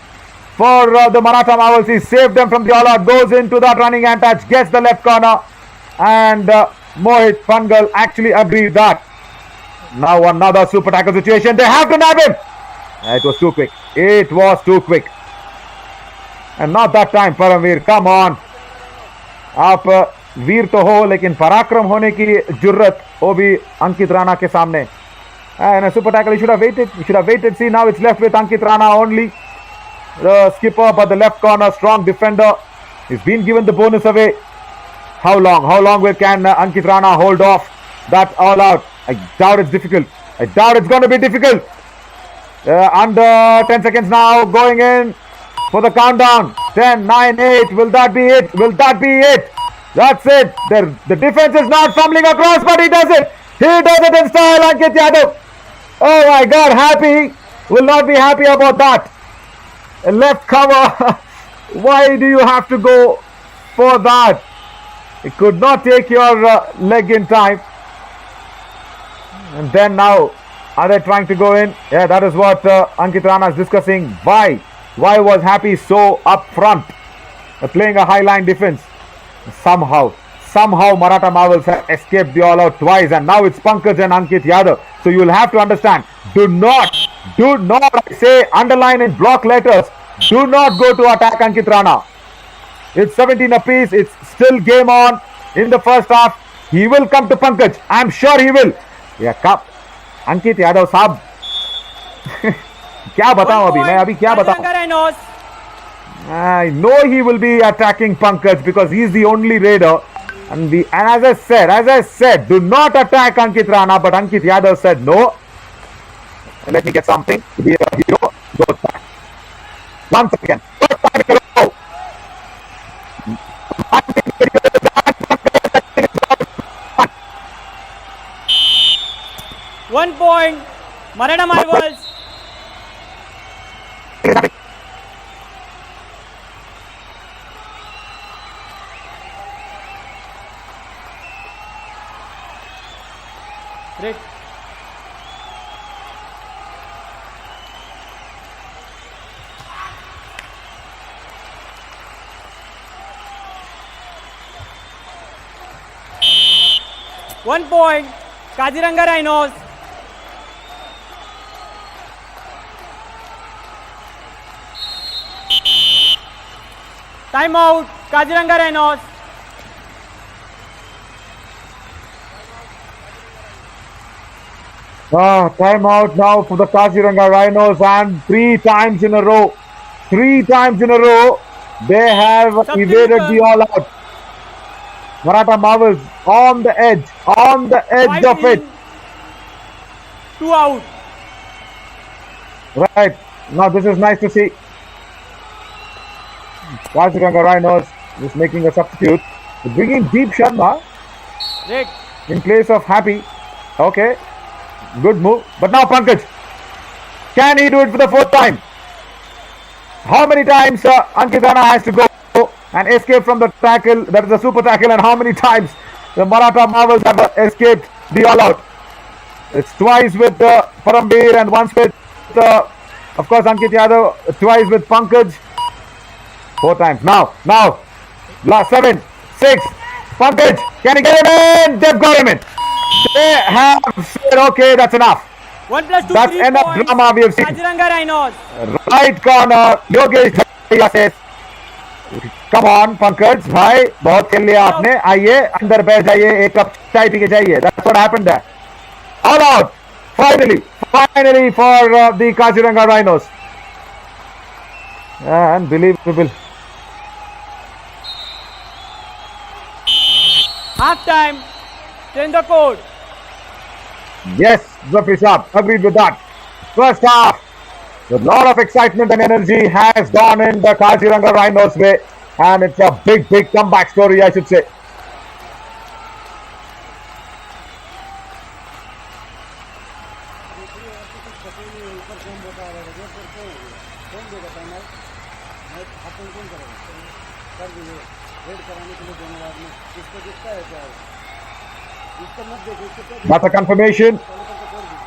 for the Maratha Marvels. He saved them from the all-out, goes into that running hand touch, gets the left corner, and Mohit Pangal actually agreed that. Now another super tackle situation. They have to nab him. It was too quick. It was too quick. And not that time, Paramveer. Come on. आप वीर तो हो, लेकिन पराक्रम होने की जुर्रत वो भी अंकित राणा के सामने. And a super tackle, he should have waited. He should have waited. See, now it's left with Ankit Rana only. The skipper, but the left corner, strong defender. He's been given the bonus away. How long? How long can Ankit Rana hold off that all out? I doubt it's difficult. I doubt it's going to be difficult. Under 10 seconds now, going in for the countdown. 10, 9, 8. Will that be it? Will that be it? That's it. The defense is not fumbling across, but he does it. He does it in style, Ankit Yadav. Oh my God, happy. Will not be happy about that. A left cover. Why do you have to go for that? It could not take your leg in time. And then now, are they trying to go in? Yeah, that is what Ankit Rana is discussing. Why? Why was Happy so up front? Playing a high line defense. Somehow Maratha Marvels have escaped the all-out twice, and now it's Pankaj and Ankit Yadav. So you will have to understand, do not, I say, underline in block letters, do not go to attack Ankit Rana. It's 17 apiece, it's still game on in the first half. He will come to Pankaj, I'm sure he will. Yeah, cup. Ankit Yadav साहब क्या बताऊं अभी मैं अभी क्या बताऊं. I know he will be attacking Pankaj because he is the only raider. And as I said, do not attack Ankit Rana, but Ankit Yadav said no. Let me get something to be a hero. Goes back. Once again. 1 point. Maratha Marvels. Great. One point. Kaziranga Rhinos. Time out. Kaziranga Rhinos. Time out now for the Kaziranga Rhinos, and 3 times in a row, they have evaded the all-out. Maratha Marvels on the edge of it. 2 out. Right, now this is nice to see. Kaziranga Rhinos is making a substitute, bringing Deep Sharma Great. in place of Happy. Okay. Good move. But now Pankaj. Can he do it for the 4th time? How many times Ankit Rana has to go and escape from the tackle? That is a super tackle. And how many times the Maratha Marvels have escaped the all-out? It's twice with Paramveer and once with, of course, Ankit Yadav. Twice with Pankaj. 4 times. Now. Last 7, 6. Pankaj. Can he get him in? They've got him in. They have said, okay, that's enough. 1 plus 2, That's 3 enough points. drama we have seen. Kaziranga Rhinos. Right corner, Yogesh Dhariya says, come on, Pankaj, भाई, बहुत खेल लिया आपने. आइए, अंदर बैठ जाइए, एक कप चाय पी के जाइए. That's what happened there. All out. Finally for the Kaziranga Rhinos. Unbelievable. Half time. Change the code. Yes, Zafir Saab, agreed with that. First half, with a lot of excitement and energy, has gone in the Kaziranga Rhinos' way, and it's a big comeback story, I should say. That's a confirmation.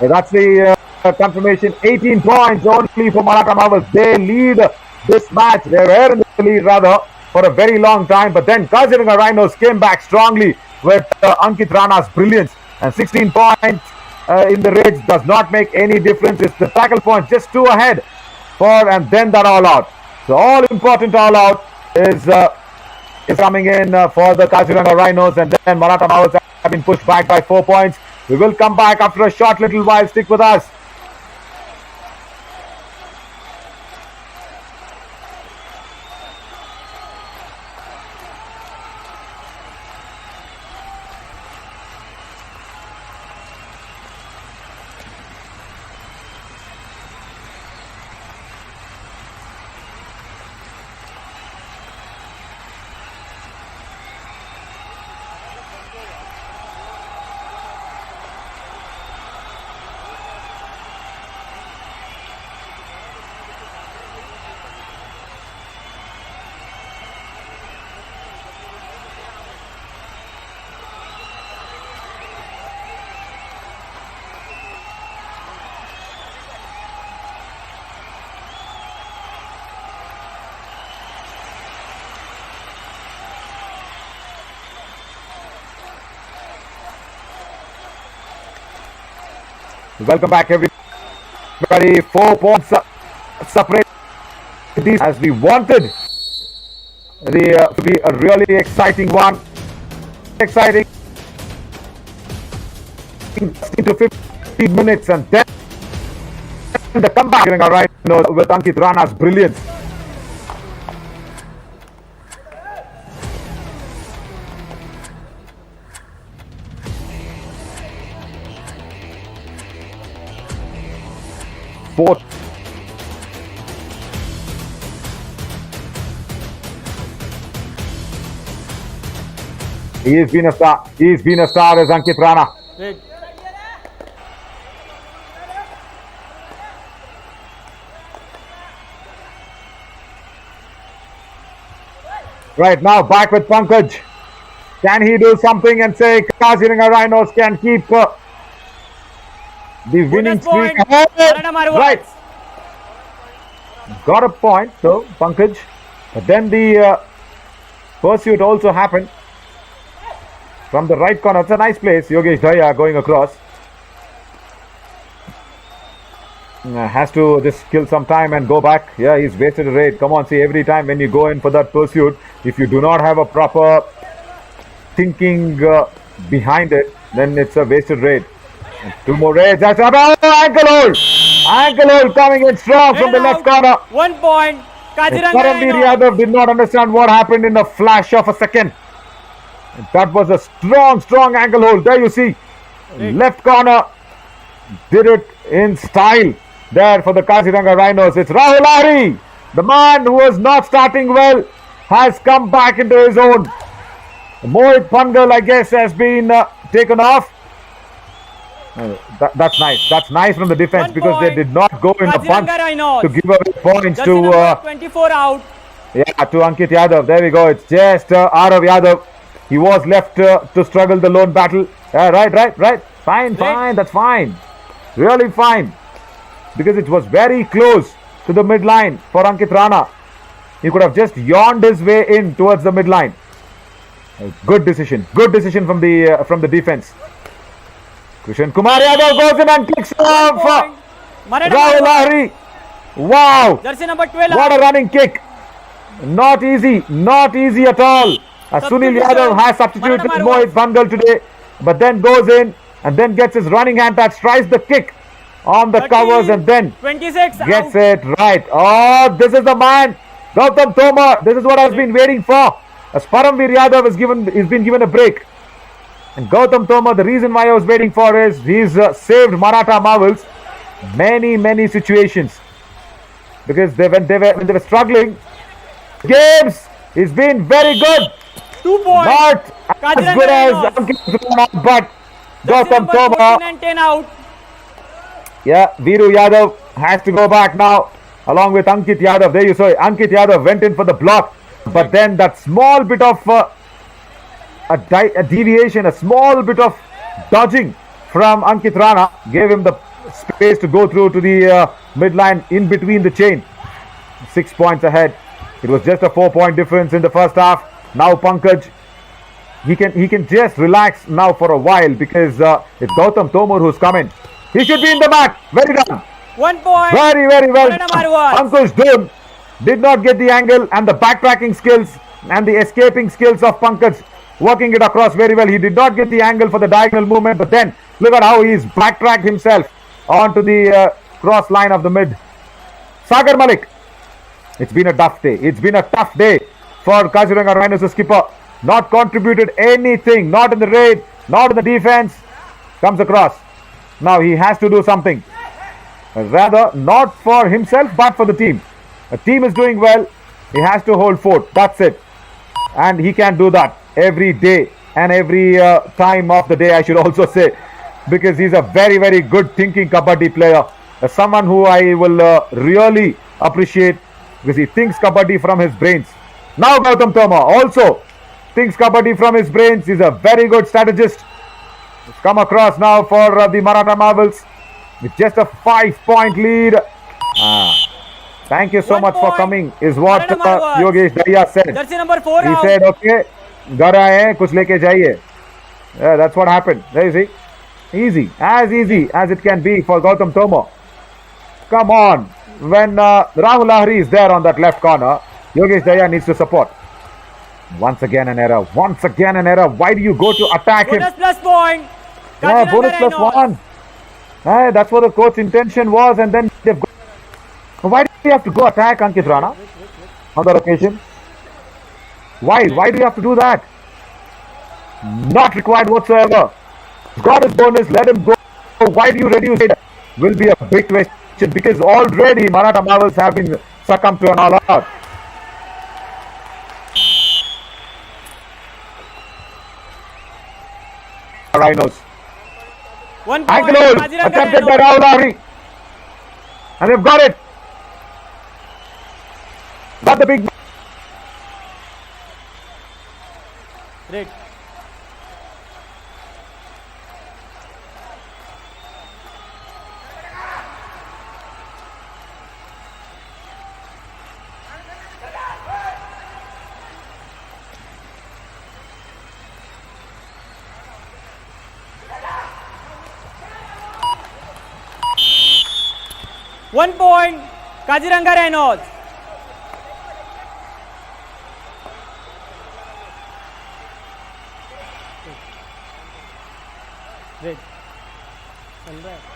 That's the confirmation. 18 points only for Maratha Marvels. They lead this match. They were in the lead rather for a very long time. But then Kaziranga Rhinos came back strongly with Ankit Rana's brilliance. And 16 points in the raids does not make any difference. It's the tackle points just 2 ahead and then that all out. So all important all out is coming in for the Kaziranga Rhinos, and then Maratha Marvels have been pushed back by 4 points. We will come back after a short little while. Stick with us. Welcome back, everybody. 4 points separate these as we wanted to be a really exciting one. Exciting to 15 minutes, and then the comeback right with Ankit Rana's brilliance. Fourth. He's been a star. He's been a star as Ankit Rana. Wait. Right now, back with Pankaj. Can he do something and say Kaziranga Rhinos can keep the winning streak ahead? Right. Got a point, so Pankaj. But then the pursuit also happened from the right corner. It's a nice place. Yogesh Daya going across. Has to just kill some time and go back. Yeah, he's wasted a raid. Come on, see, every time when you go in for that pursuit, if you do not have a proper thinking behind it, then it's a wasted raid. 2 more raids. That's about ankle hold. Ankle hold coming in strong from the left corner. 1 point. Kaziranga Karanveer Yadav did not understand what happened in a flash of a second. That was a strong ankle hold. There you see. Left corner did it in style there for the Kaziranga Rhinos. It's Rahul Lahiri, the man who was not starting well, has come back into his own. Mohit Pangal, I guess, has been taken off. That's nice. That's nice from the defense, because they did not go in the bunch to give away points to 24 out. Yeah, to Ankit Yadav. There we go. It's just Arav Yadav. He was left to struggle the lone battle. Right. Fine. That's fine. Really fine. Because it was very close to the midline for Ankit Rana. He could have just yawned his way in towards the midline. Good decision. Good decision from the defense. Krishan Kumar Yadav goes in and kicks off Rahul Lahiri. Wow. Jersey number 12. What a running kick. Not easy at all. Sunil Yadav has substituted Mohit Pangal today, but then goes in and then gets his running hand touch, tries the kick on the 30, covers, and then 26 gets out. it right. Oh, this is the man. Gautam Tomar. This is what I've been waiting for. As Paramveer Yadav has been given a break. And Gautam Tomar, the reason why I was waiting for is he's saved Maratha Marvels many situations, because when they were struggling games, he's been very good. 2 points. Not as good as Ankit Rana, but Gautam Tomar. 14 and 10 out. Yeah, Viru Yadav has to go back now along with Ankit Yadav. There you saw it. Ankit Yadav went in for the block, but then that small bit of a deviation, a small bit of dodging from Ankit Rana gave him the space to go through to the midline in between the chain. 6 points ahead. It was just a 4-point difference in the first half. Now Pankaj, he can just relax now for a while because it's Gautam Tomur who's coming. He should be in the mat. Very done. 1 point. Very, very well. Marwaz. Ankush Dun did not get the angle, and the backtracking skills and the escaping skills of Pankaj working it across very well. He did not get the angle for the diagonal movement, but then look at how he's backtracked himself onto the cross line of the mid. Sagar Malik. It's been a tough day. It's been a tough day for Kaziranga Rhinos' skipper. Not contributed anything. Not in the raid. Not in the defense. Comes across. Now he has to do something. Rather, not for himself, but for the team. The team is doing well. He has to hold fort. That's it. And he can do that every day and every time of the day, I should also say. Because he's a very, very good thinking Kabaddi player. Someone who I will really appreciate because he thinks Kabaddi from his brains. Now Gautam Toma also thinks Kabaddi from his brains. He's a very good strategist. He's come across now for the Maratha Marvels with just a 5-point lead. Thank you so 1 much for point. coming is what Maratha Marvels. Yogesh Daya said. Jersey number 4 He out. said, okay, घर आए हैं, कुछ लेके जाइए. Yeah, that's what happened. There you see. Easy as it can be for Gautam Tomo. Come on. When Rahul Lahiri is there on that left corner, Yogesh Daya needs to support. Once again an error. Why do you go to attack him? Bonus plus point. Yeah, Kaziranga bonus plus Rhinos. 1. Hey, that's what the coach's intention was, and then they've got... Why do you have to go attack Ankit Rana on that occasion? Why? Why do you have to do that? Not required whatsoever. Got his bonus, let him go. Why do you reduce it? Will be a big question because already Maratha Marvels have been succumbed to an all-out. Rhinos. 1 point. Ankle hold Kaziranga attempted by Rhinos. Rahul Lahiri. And they've got it. Got the big... Red. One point. Kaziranga Rhinos. Red. चल रहा है.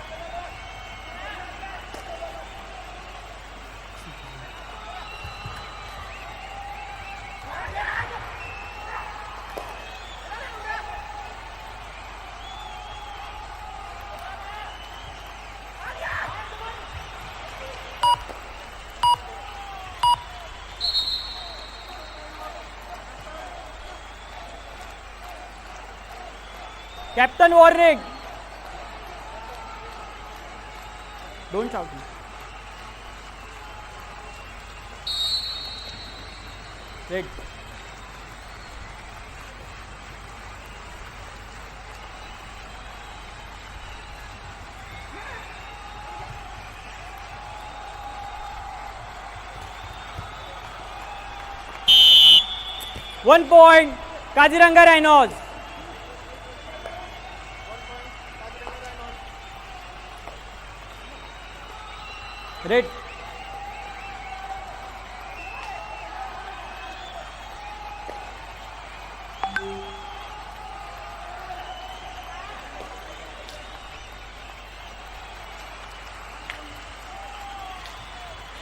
Captain warning. Don't shout. Red. One point. Kaziranga Rhinos. Red.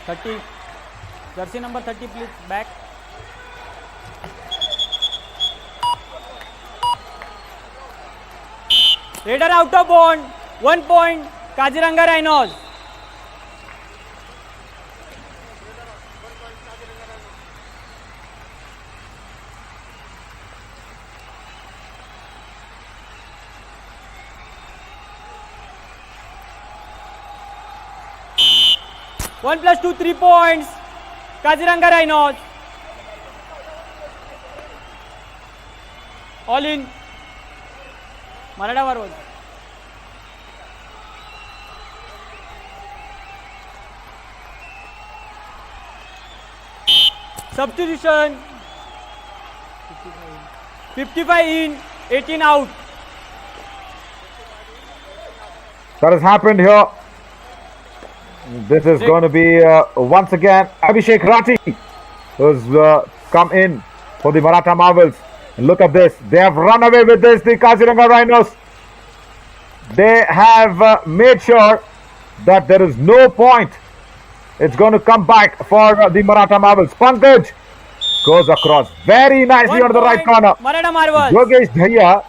Thirty. Jersey number 30, please back. Raider out of bound. 1 point. Kaziranga Rhinos. One plus 2, 3 points. Kaziranga Rhinos. All in. Maratha Marvels. Substitution. 55 in, 18 out. That has happened here. This is going to be once again Abhishek Rathi, who's come in for the Maratha Marvels. And look at this. They have run away with this, the Kaziranga Rhinos. They have made sure that there is no point. It's going to come back for the Maratha Marvels. Pankaj goes across very nicely on the right corner. Maratha Marvels. Yogesh Dhaya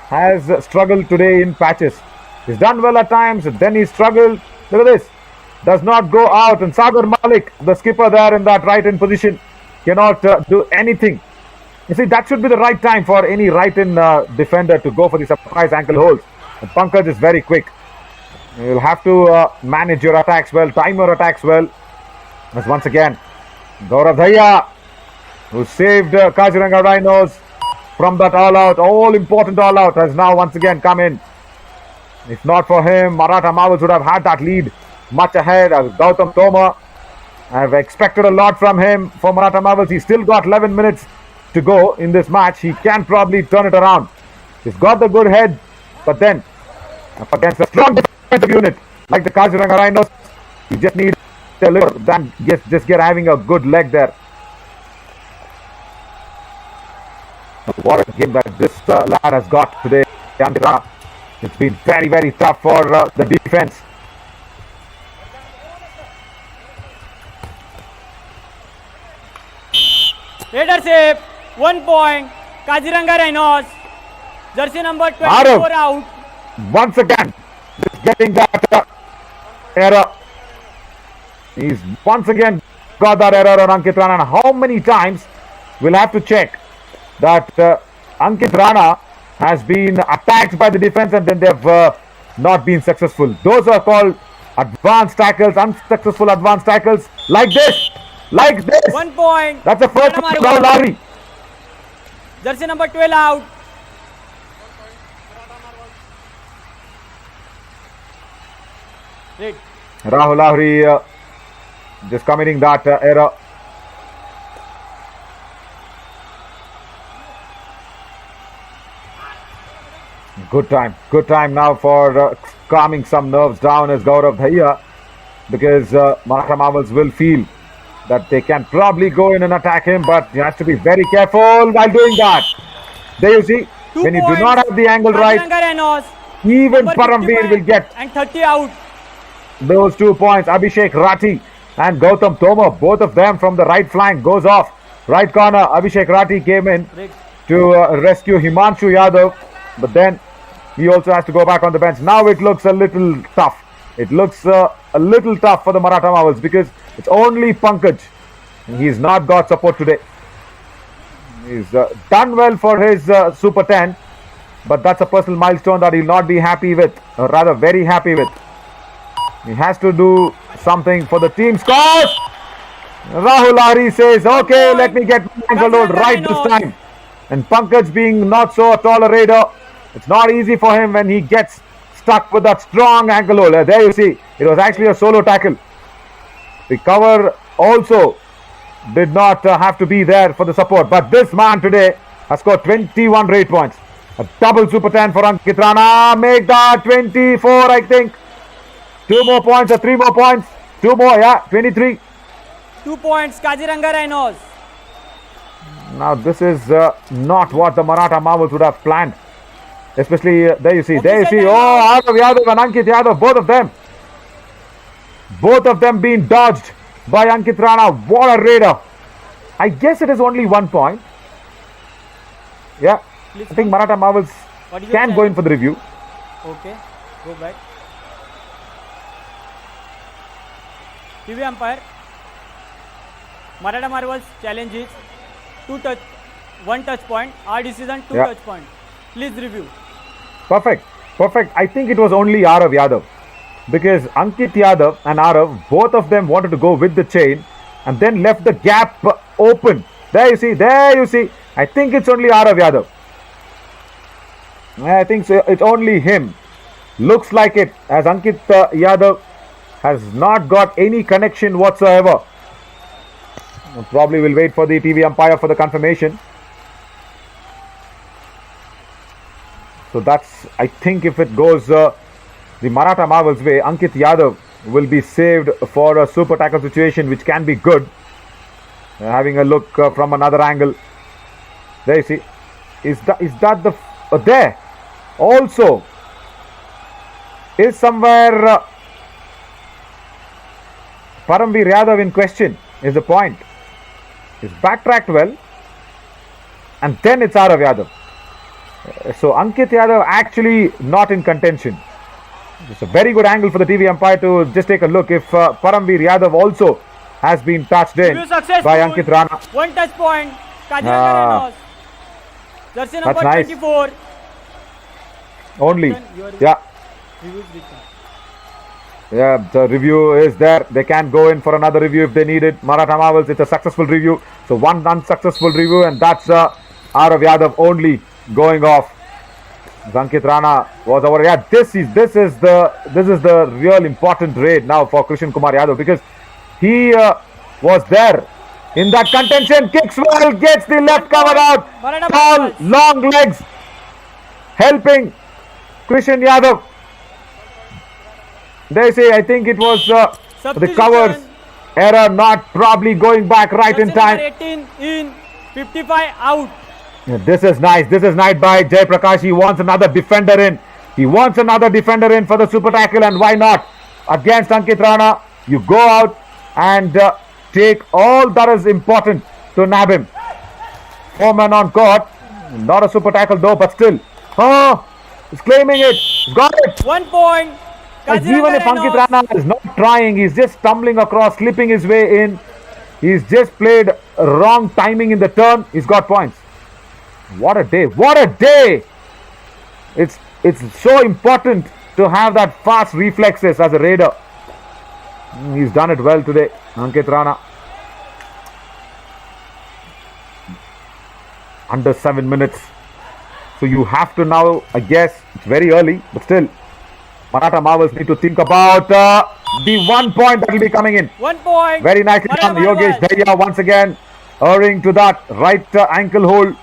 has struggled today in patches. He's done well at times, then he struggled. Look at this. Does not go out. And Sagar Malik, the skipper there in that right-in position, cannot do anything. You see, that should be the right time for any right-in defender to go for the surprise ankle holds. And Pankaj is very quick. You'll have to manage your attacks well, time your attacks well. As once again, Gaurav Dhaya, who saved Kaziranga Rhinos from that all-out, all-important all-out, has now once again come in. If not for him, Maratha Marvels would have had that lead much ahead. Gautam Tomar, I've expected a lot from him. For Maratha Marvels, he's still got 11 minutes to go in this match. He can probably turn it around. He's got the good head, but then up against a strong defensive unit like the Kaziranga Rhinos, you just need a little, then just get having a good leg there. What a game that this lad has got today. It's been very, very tough for the defense. Header save, 1 point. Kaziranga Rhinos. Jersey number 24 out. Once again, just getting that error. He's once again got that error on Ankit Rana. How many times we'll have to check that Ankit Rana has been attacked by the defense and then they've not been successful. Those are called advanced tackles, unsuccessful advanced tackles like this. Like this. 1 point. That's the first one. Rahul Lahiri. Jersey number 12 out. Right. Rahul Lahiri just committing that error. Good time now for calming some nerves down as Gaurav Dhaya, because Maratha Marvels will feel that they can probably go in and attack him, but he has to be very careful while doing that. There you see, 2 when you points. do not have the angle right, even Paramveer will get and 30 out. those 2 points. Abhishek Rathi and Gautam Tomar, both of them from the right flank, goes off. Right corner, Abhishek Rathi came in to rescue Himanshu Yadav, but then he also has to go back on the bench. Now it looks a little tough. It looks a little tough for the Maratha Marvels because it's only Pankaj. He's not got support today. He's done well for his Super 10, but that's a personal milestone that he'll not be happy with, or rather very happy with. He has to do something for the team. Scores! Rahul Lahiri says, okay, let me get my ankle hold right this time. And Pankaj, being not so a tolerator, it's not easy for him when he gets stuck with that strong ankle hold. There you see, it was actually a solo tackle. The cover also did not have to be there for the support. But this man today has scored 21 rate points. A double Super 10 for Ankit Rana. Make that 24, I think. 2 more points or 3 more points. 2 more, yeah, 23. 2 points, Kaziranga Rhinos. Now this is not what the Maratha Marvels would have planned. Especially, there you see, oh, Arav Yadav and Ankit Yadav, both of them. Both of them being dodged by Ankit Rana. What a raider. I guess it is only 1 point. Yeah, I think Maratha Marvels can go in for the review. Okay, go back. TV umpire. Maratha Marvels challenge is 1 touch point. Our decision 2 touch point. Please review. Perfect. I think it was only Arav Yadav, because Ankit Yadav and Arav, both of them wanted to go with the chain and then left the gap open. There you see. I think it's only Arav Yadav. I think so. It's only him. Looks like it, as Ankit Yadav has not got any connection whatsoever. Probably will wait for the TV umpire for the confirmation. So that's, I think, if it goes the Maratha Marvel's way, Ankit Yadav will be saved for a super tackle situation, which can be good. Having a look from another angle. There you see. Is that the there? Also, is somewhere Paramveer Yadav in question? Is the point? He's backtracked well, and then it's Arav Yadav. So Ankit Yadav actually not in contention. It's a very good angle for the TV umpire to just take a look if Paramveer Yadav also has been touched in by Ankit Rana. One touch point. Kaziranga Rhinos. Jersey number nice. 24. Only. Yeah. Yeah, the review is there. They can go in for another review if they need it. Maratha Marvels, it's a successful review. So one unsuccessful review, and that's Arav Yadav only going off. Ankit Rana was over. Yeah, this is the real important raid now for Krishan Kumar Yadav, because he was there in that contention. Kicks well, gets the left cover out. Tall, long legs helping Krishan Yadav. They say, I think it was the covers error, not probably going back right in time. 18 in, 55 out. This is nice. This is nice by Jay Prakash. He wants another defender in. He wants another defender in for the super tackle, and why not? Against Ankit Rana, you go out and take all that is important to nab him. 4 men on court. Not a super tackle though, but still. Oh, he's claiming it. He's got it. 1 point. Even if Ankit Rana is not trying, he's just stumbling across, slipping his way in. He's just played wrong timing in the turn. He's got points. What a day. What a day. It's so important to have that fast reflexes as a raider. He's done it well today, Ankit Rana. Under 7 minutes. So you have to now, I guess, it's very early, but still, Maratha Marvels need to think about the 1 point that will be coming in. 1 point. Very nicely done. Yogesh Daya once again erring to that right ankle hold,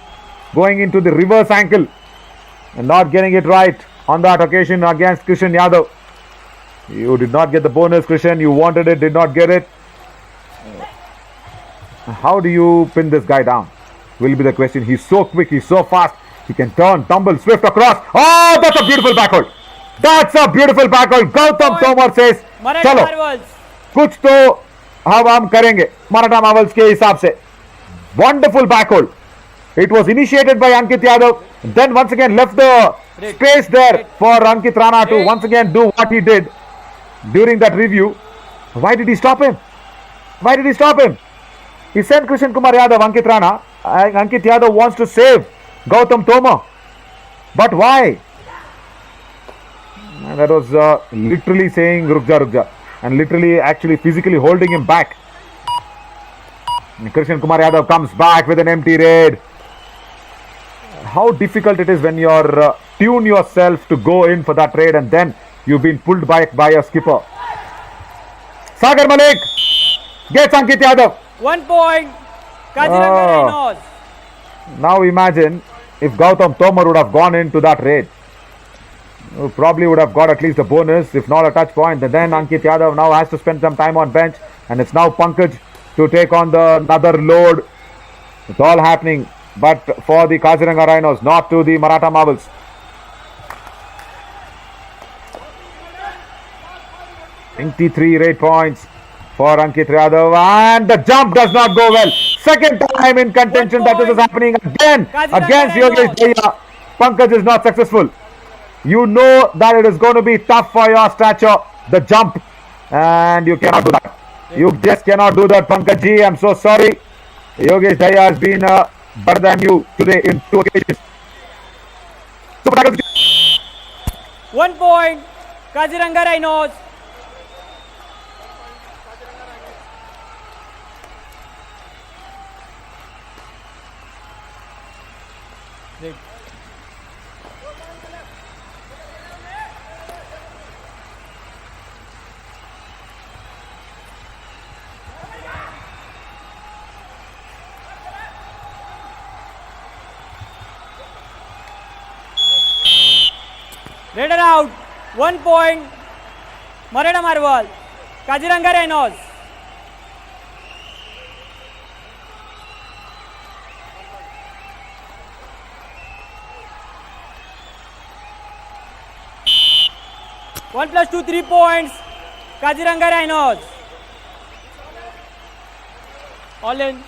going into the reverse ankle and not getting it right on that occasion against Krishan Yadav. You did not get the bonus, Krishan. You wanted it, did not get it. How do you pin this guy down? Will be the question. He's so quick, he's so fast. He can turn, tumble, swift across. Oh, that's a beautiful backhold. That's a beautiful backhold. Gautam Tomar says, चलो कुछ तो हम करेंगे Maratha Marvels के हिसाब से. Wonderful backhold. It was initiated by Ankit Yadav, then once again left the space there for Ankit Rana to once again do what he did during that review. Why did he stop him? Why did he stop him? He sent Krishan Kumar Yadav, Ankit Rana. Ankit Yadav wants to save Gautam Tomar. But why? And that was literally saying Rukja Rukja, and literally actually physically holding him back. And Krishan Kumar Yadav comes back with an empty raid. How difficult it is when you're tune yourself to go in for that raid and then you've been pulled back by your skipper. Sagar Malik gets Ankit Yadav. 1 point. Kaziranga Rhinos. Now imagine if Gautam Tomar would have gone into that raid. Probably would have got at least a bonus, if not a touch point. And then Ankit Yadav now has to spend some time on bench, and it's now Pankaj to take on another load. It's all happening, but for the Kaziranga Rhinos, not to the Maratha Marvels. Three raid points for Ankit Yadav, and the jump does not go well. Second time in contention that this is happening again against Yogesh Daya. Pankaj is not successful. You know that it is going to be tough for your stature, the jump, and you cannot do that. You just cannot do that, Pankaj ji. I'm so sorry. Yogesh Daya has been better than you today in 2 occasions. 1 point. Kaziranga Rhinos. Redder out. 1 point. Maratha Marvel. Kaziranga Rhinos. One plus two, 3 points. Kaziranga Rhinos. All in.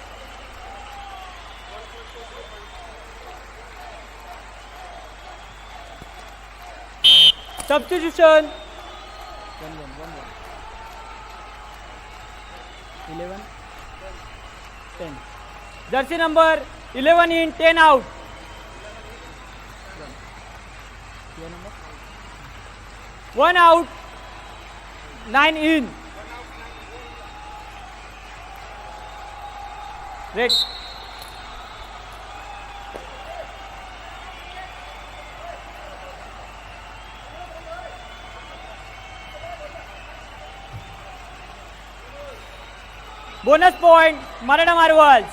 Substitution. 11, 10. Jersey number 11 in, 10 out. One out, 9 in. Red. Bonus point, Maratha Marvels.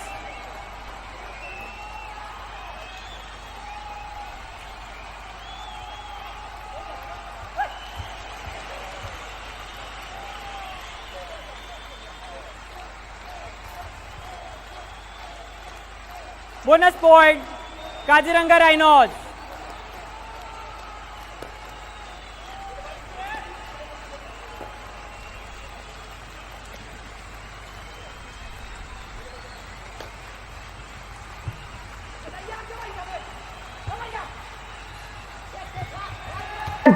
Bonus point, Kaziranga Rhinos.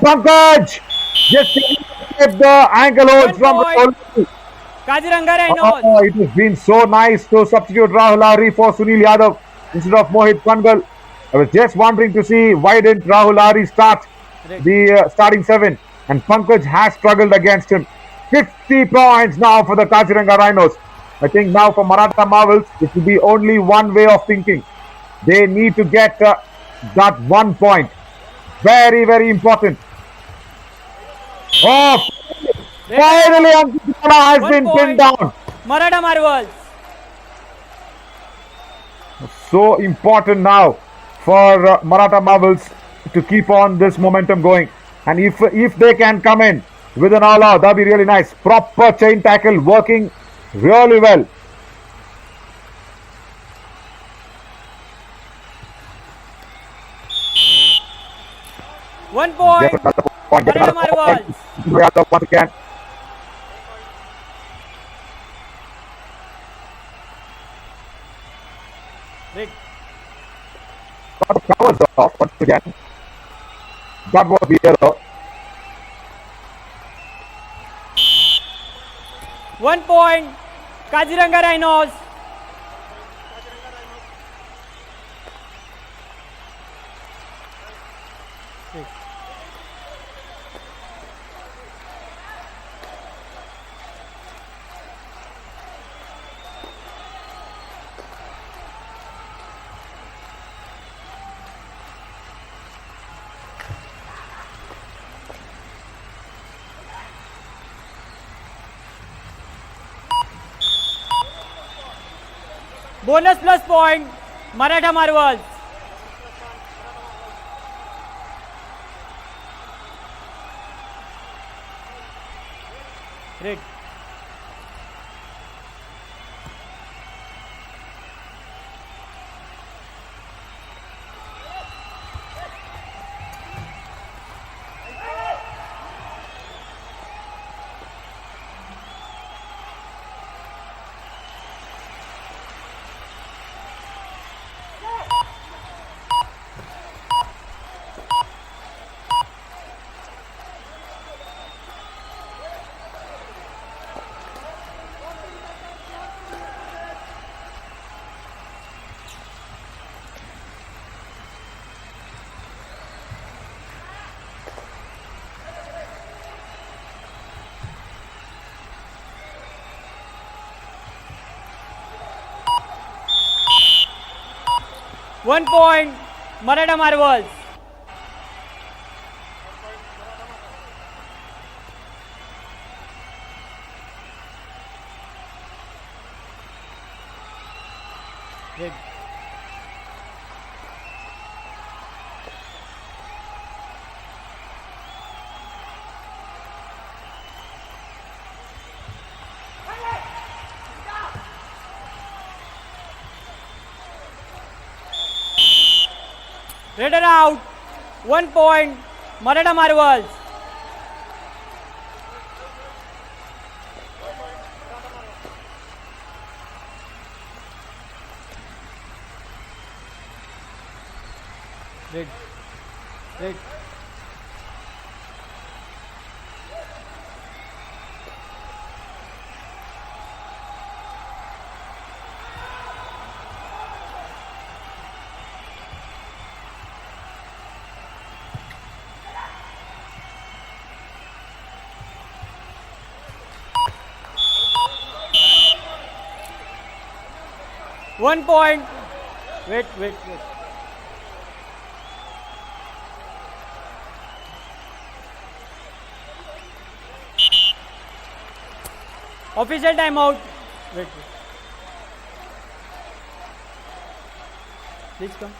Pankaj just kept the ankle hold from point. Kaziranga Rhinos. Oh, it has been so nice to substitute Rahul Lahiri for Sunil Yadav instead of Mohit Pangal. I was just wondering to see why didn't Rahul Lahiri start the starting 7, and Pankaj has struggled against him. 50 points now for the Kaziranga Rhinos. I think now for Maratha Marvels, it will be only one way of thinking. They need to get that 1 point. Very, very important. Oh, finally Ankit has been pinned down. Maratha Marvels. So important now for Maratha Marvels to keep on this momentum going. And if they can come in with an all-out, that'd be really nice. Proper chain tackle working really well. One point. Maratha Marvels. Once again. Red. Got the powers off once again. That was the error. 1 point. Kaziranga Rhinos. Bonus plus point, Maratha Marvels. Red. One point, Maratha Marvels. Red. Red are out. 1 point. Maratha Marvels. Red. Red. One point. Wait. Official timeout. Wait. Please come.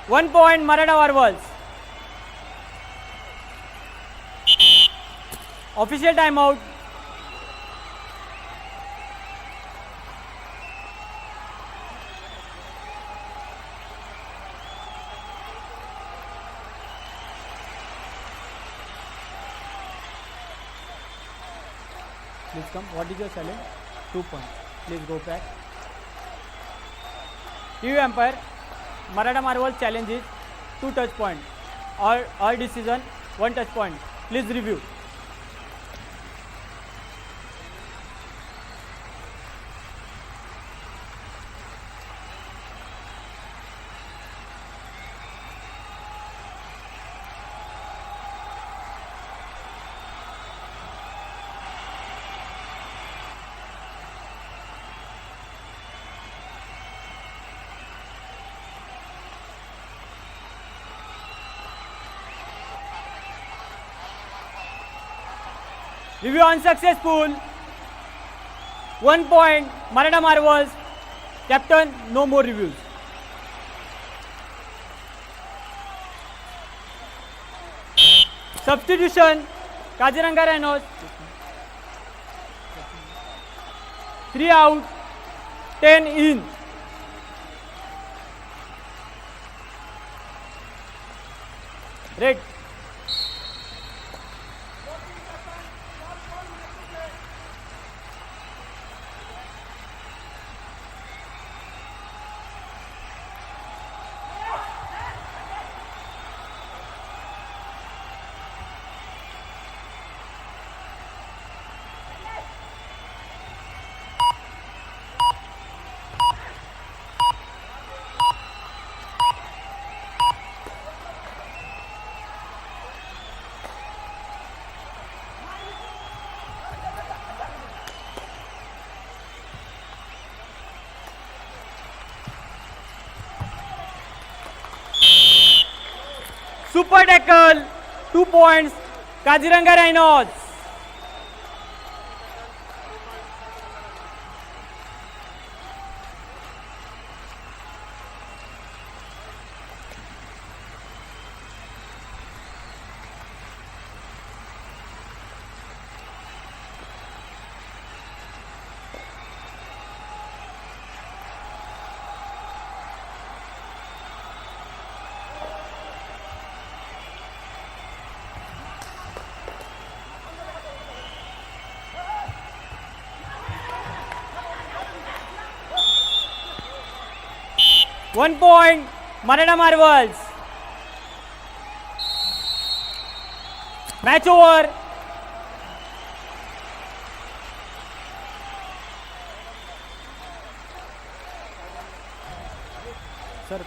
One point Maratha Marvels. Official timeout. Please come. What is your challenge? 2 points. Please go back. TV umpire. Maratha Marvels challenge is 2 touch point. All decision 1 touch point. Please review. Review unsuccessful. 1 point Maratha Marvels. Captain, no more reviews. Substitution. Kaziranga Rhinos. 3 out. 10 in. Red. Super tackle, 2 points, Kaziranga Rhinos. One point, Maratha Marvels. Match over. Sir.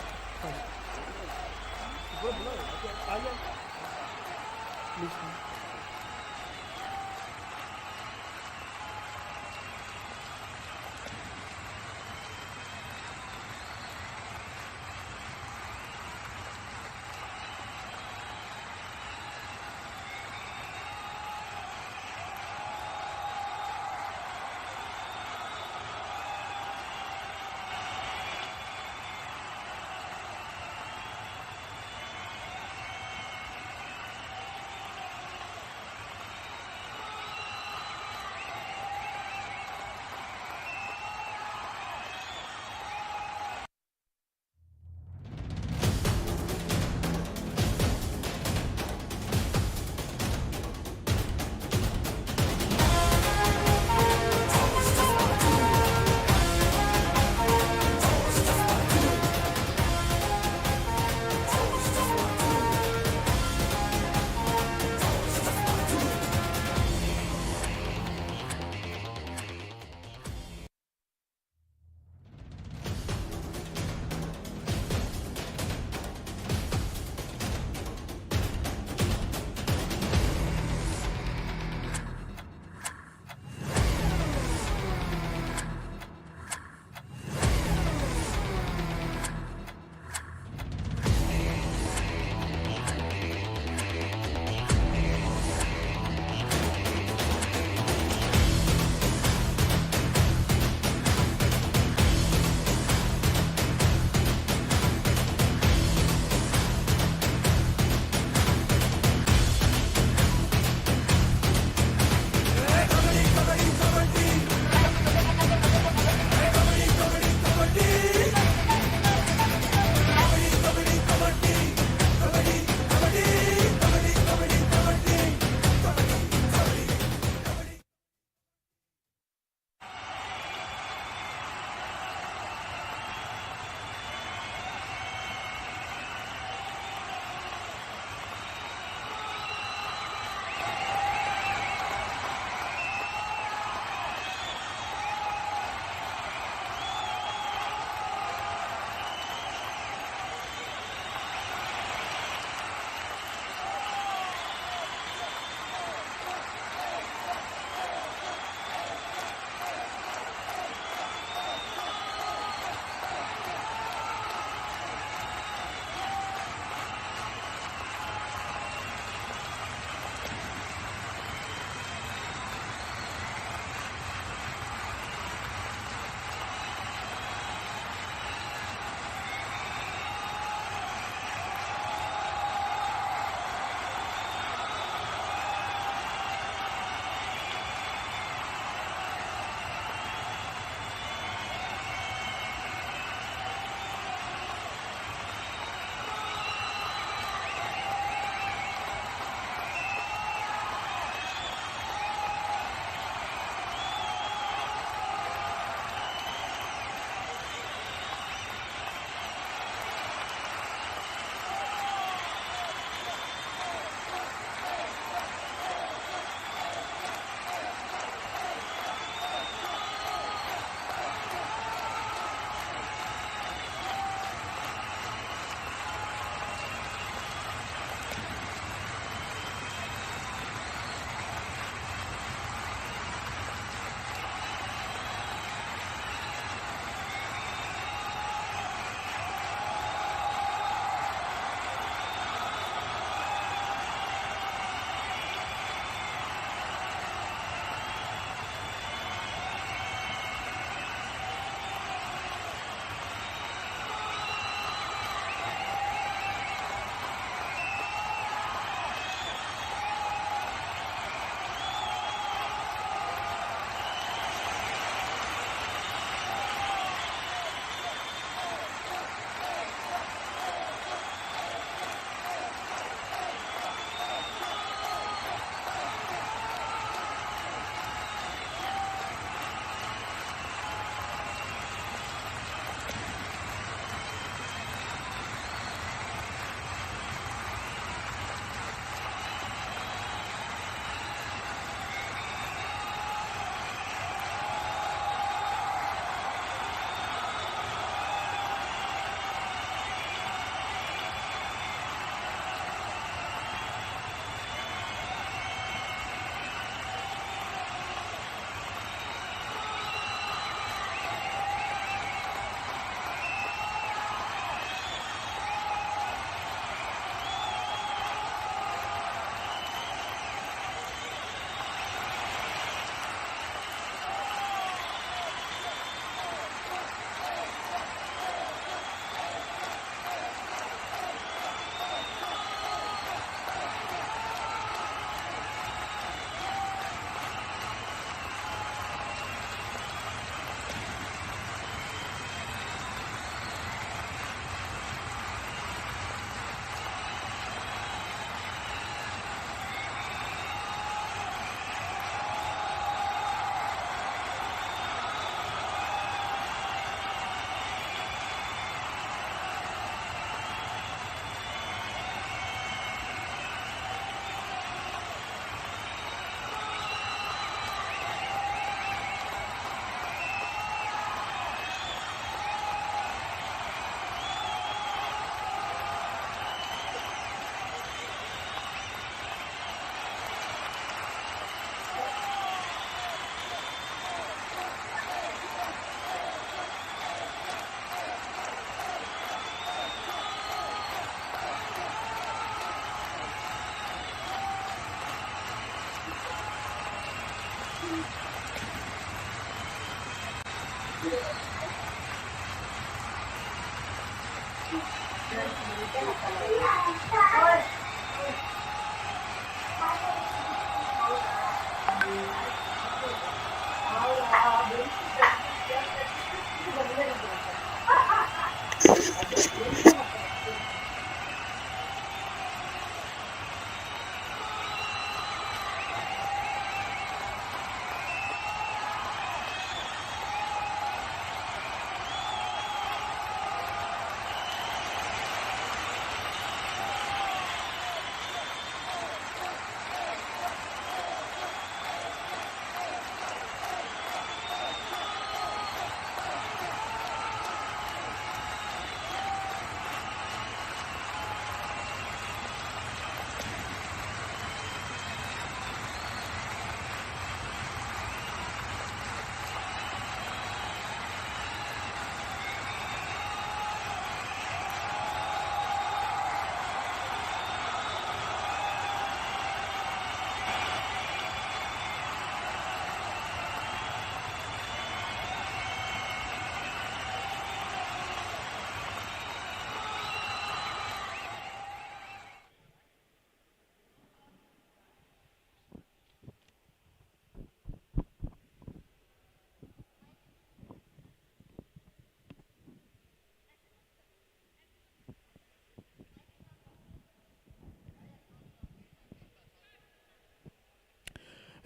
Please.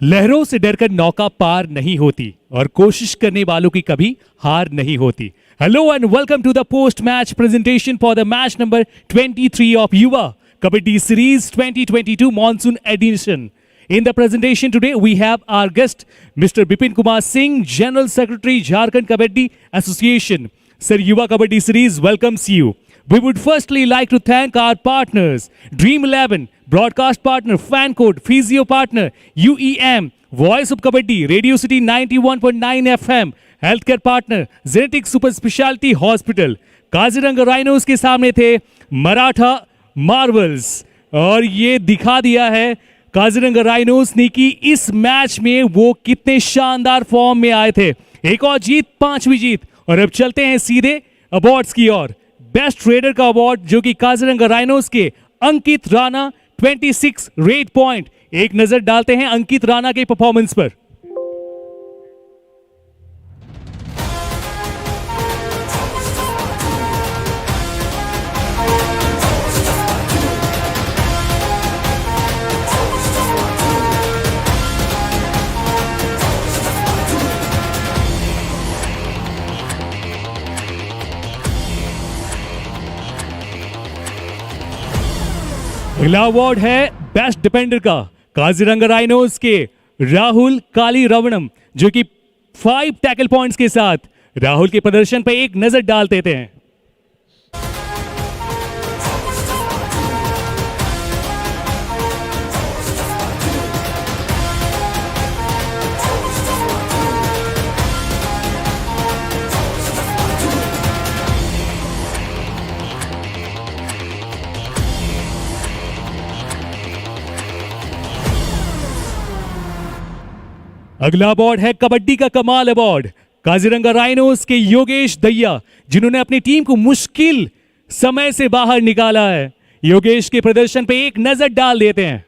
लहरों से डरकर नौका पार नहीं होती और कोशिश करने वालों की कभी हार नहीं होती. Hello and welcome to the post-match presentation for the match number 23 of Yuva Kabaddi Series 2022 Monsoon edition. In the presentation today, we have our guest, Mr. Bipin Kumar Singh, General Secretary, Jharkhand Kabaddi Association. Sir, Yuva Kabaddi Series welcomes you. We would firstly like to thank our partners, Dream 11, broadcast partner, Fan Code, Physio partner, UEM, Voice of Kabaddi, Radio City 91.9 FM, Healthcare partner, Genetic Super Specialty Hospital. Kaziranga rhinos के सामने थे Maratha Marvels और ये दिखा दिया है Kaziranga rhinos ने कि इस मैच में वो कितने शानदार फॉर्म में आए थे. एक और जीत, 5वीं जीत. और अब चलते हैं सीधे अवार्ड्स की ओर. बेस्ट रेडर का अवार्ड जो कि काजीरंगा राइनोस के अंकित राणा 26 रेट पॉइंट. एक नजर डालते हैं अंकित राणा के परफॉर्मेंस पर. अगला अवार्ड है बेस्ट डिफेंडर का काजीरंगा राइनोस के राहुल काली रवणम जो कि 5 टैकल पॉइंट्स के साथ राहुल के प्रदर्शन पर एक नजर डाल देते हैं. अगला अवार्ड है कबड्डी का कमाल अवार्ड. काजीरंगा राइनोस के योगेश दहिया जिन्होंने अपनी टीम को मुश्किल समय से बाहर निकाला है. योगेश के प्रदर्शन पे एक नजर डाल देते हैं.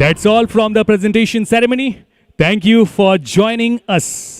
That's all from the presentation ceremony. Thank you for joining us.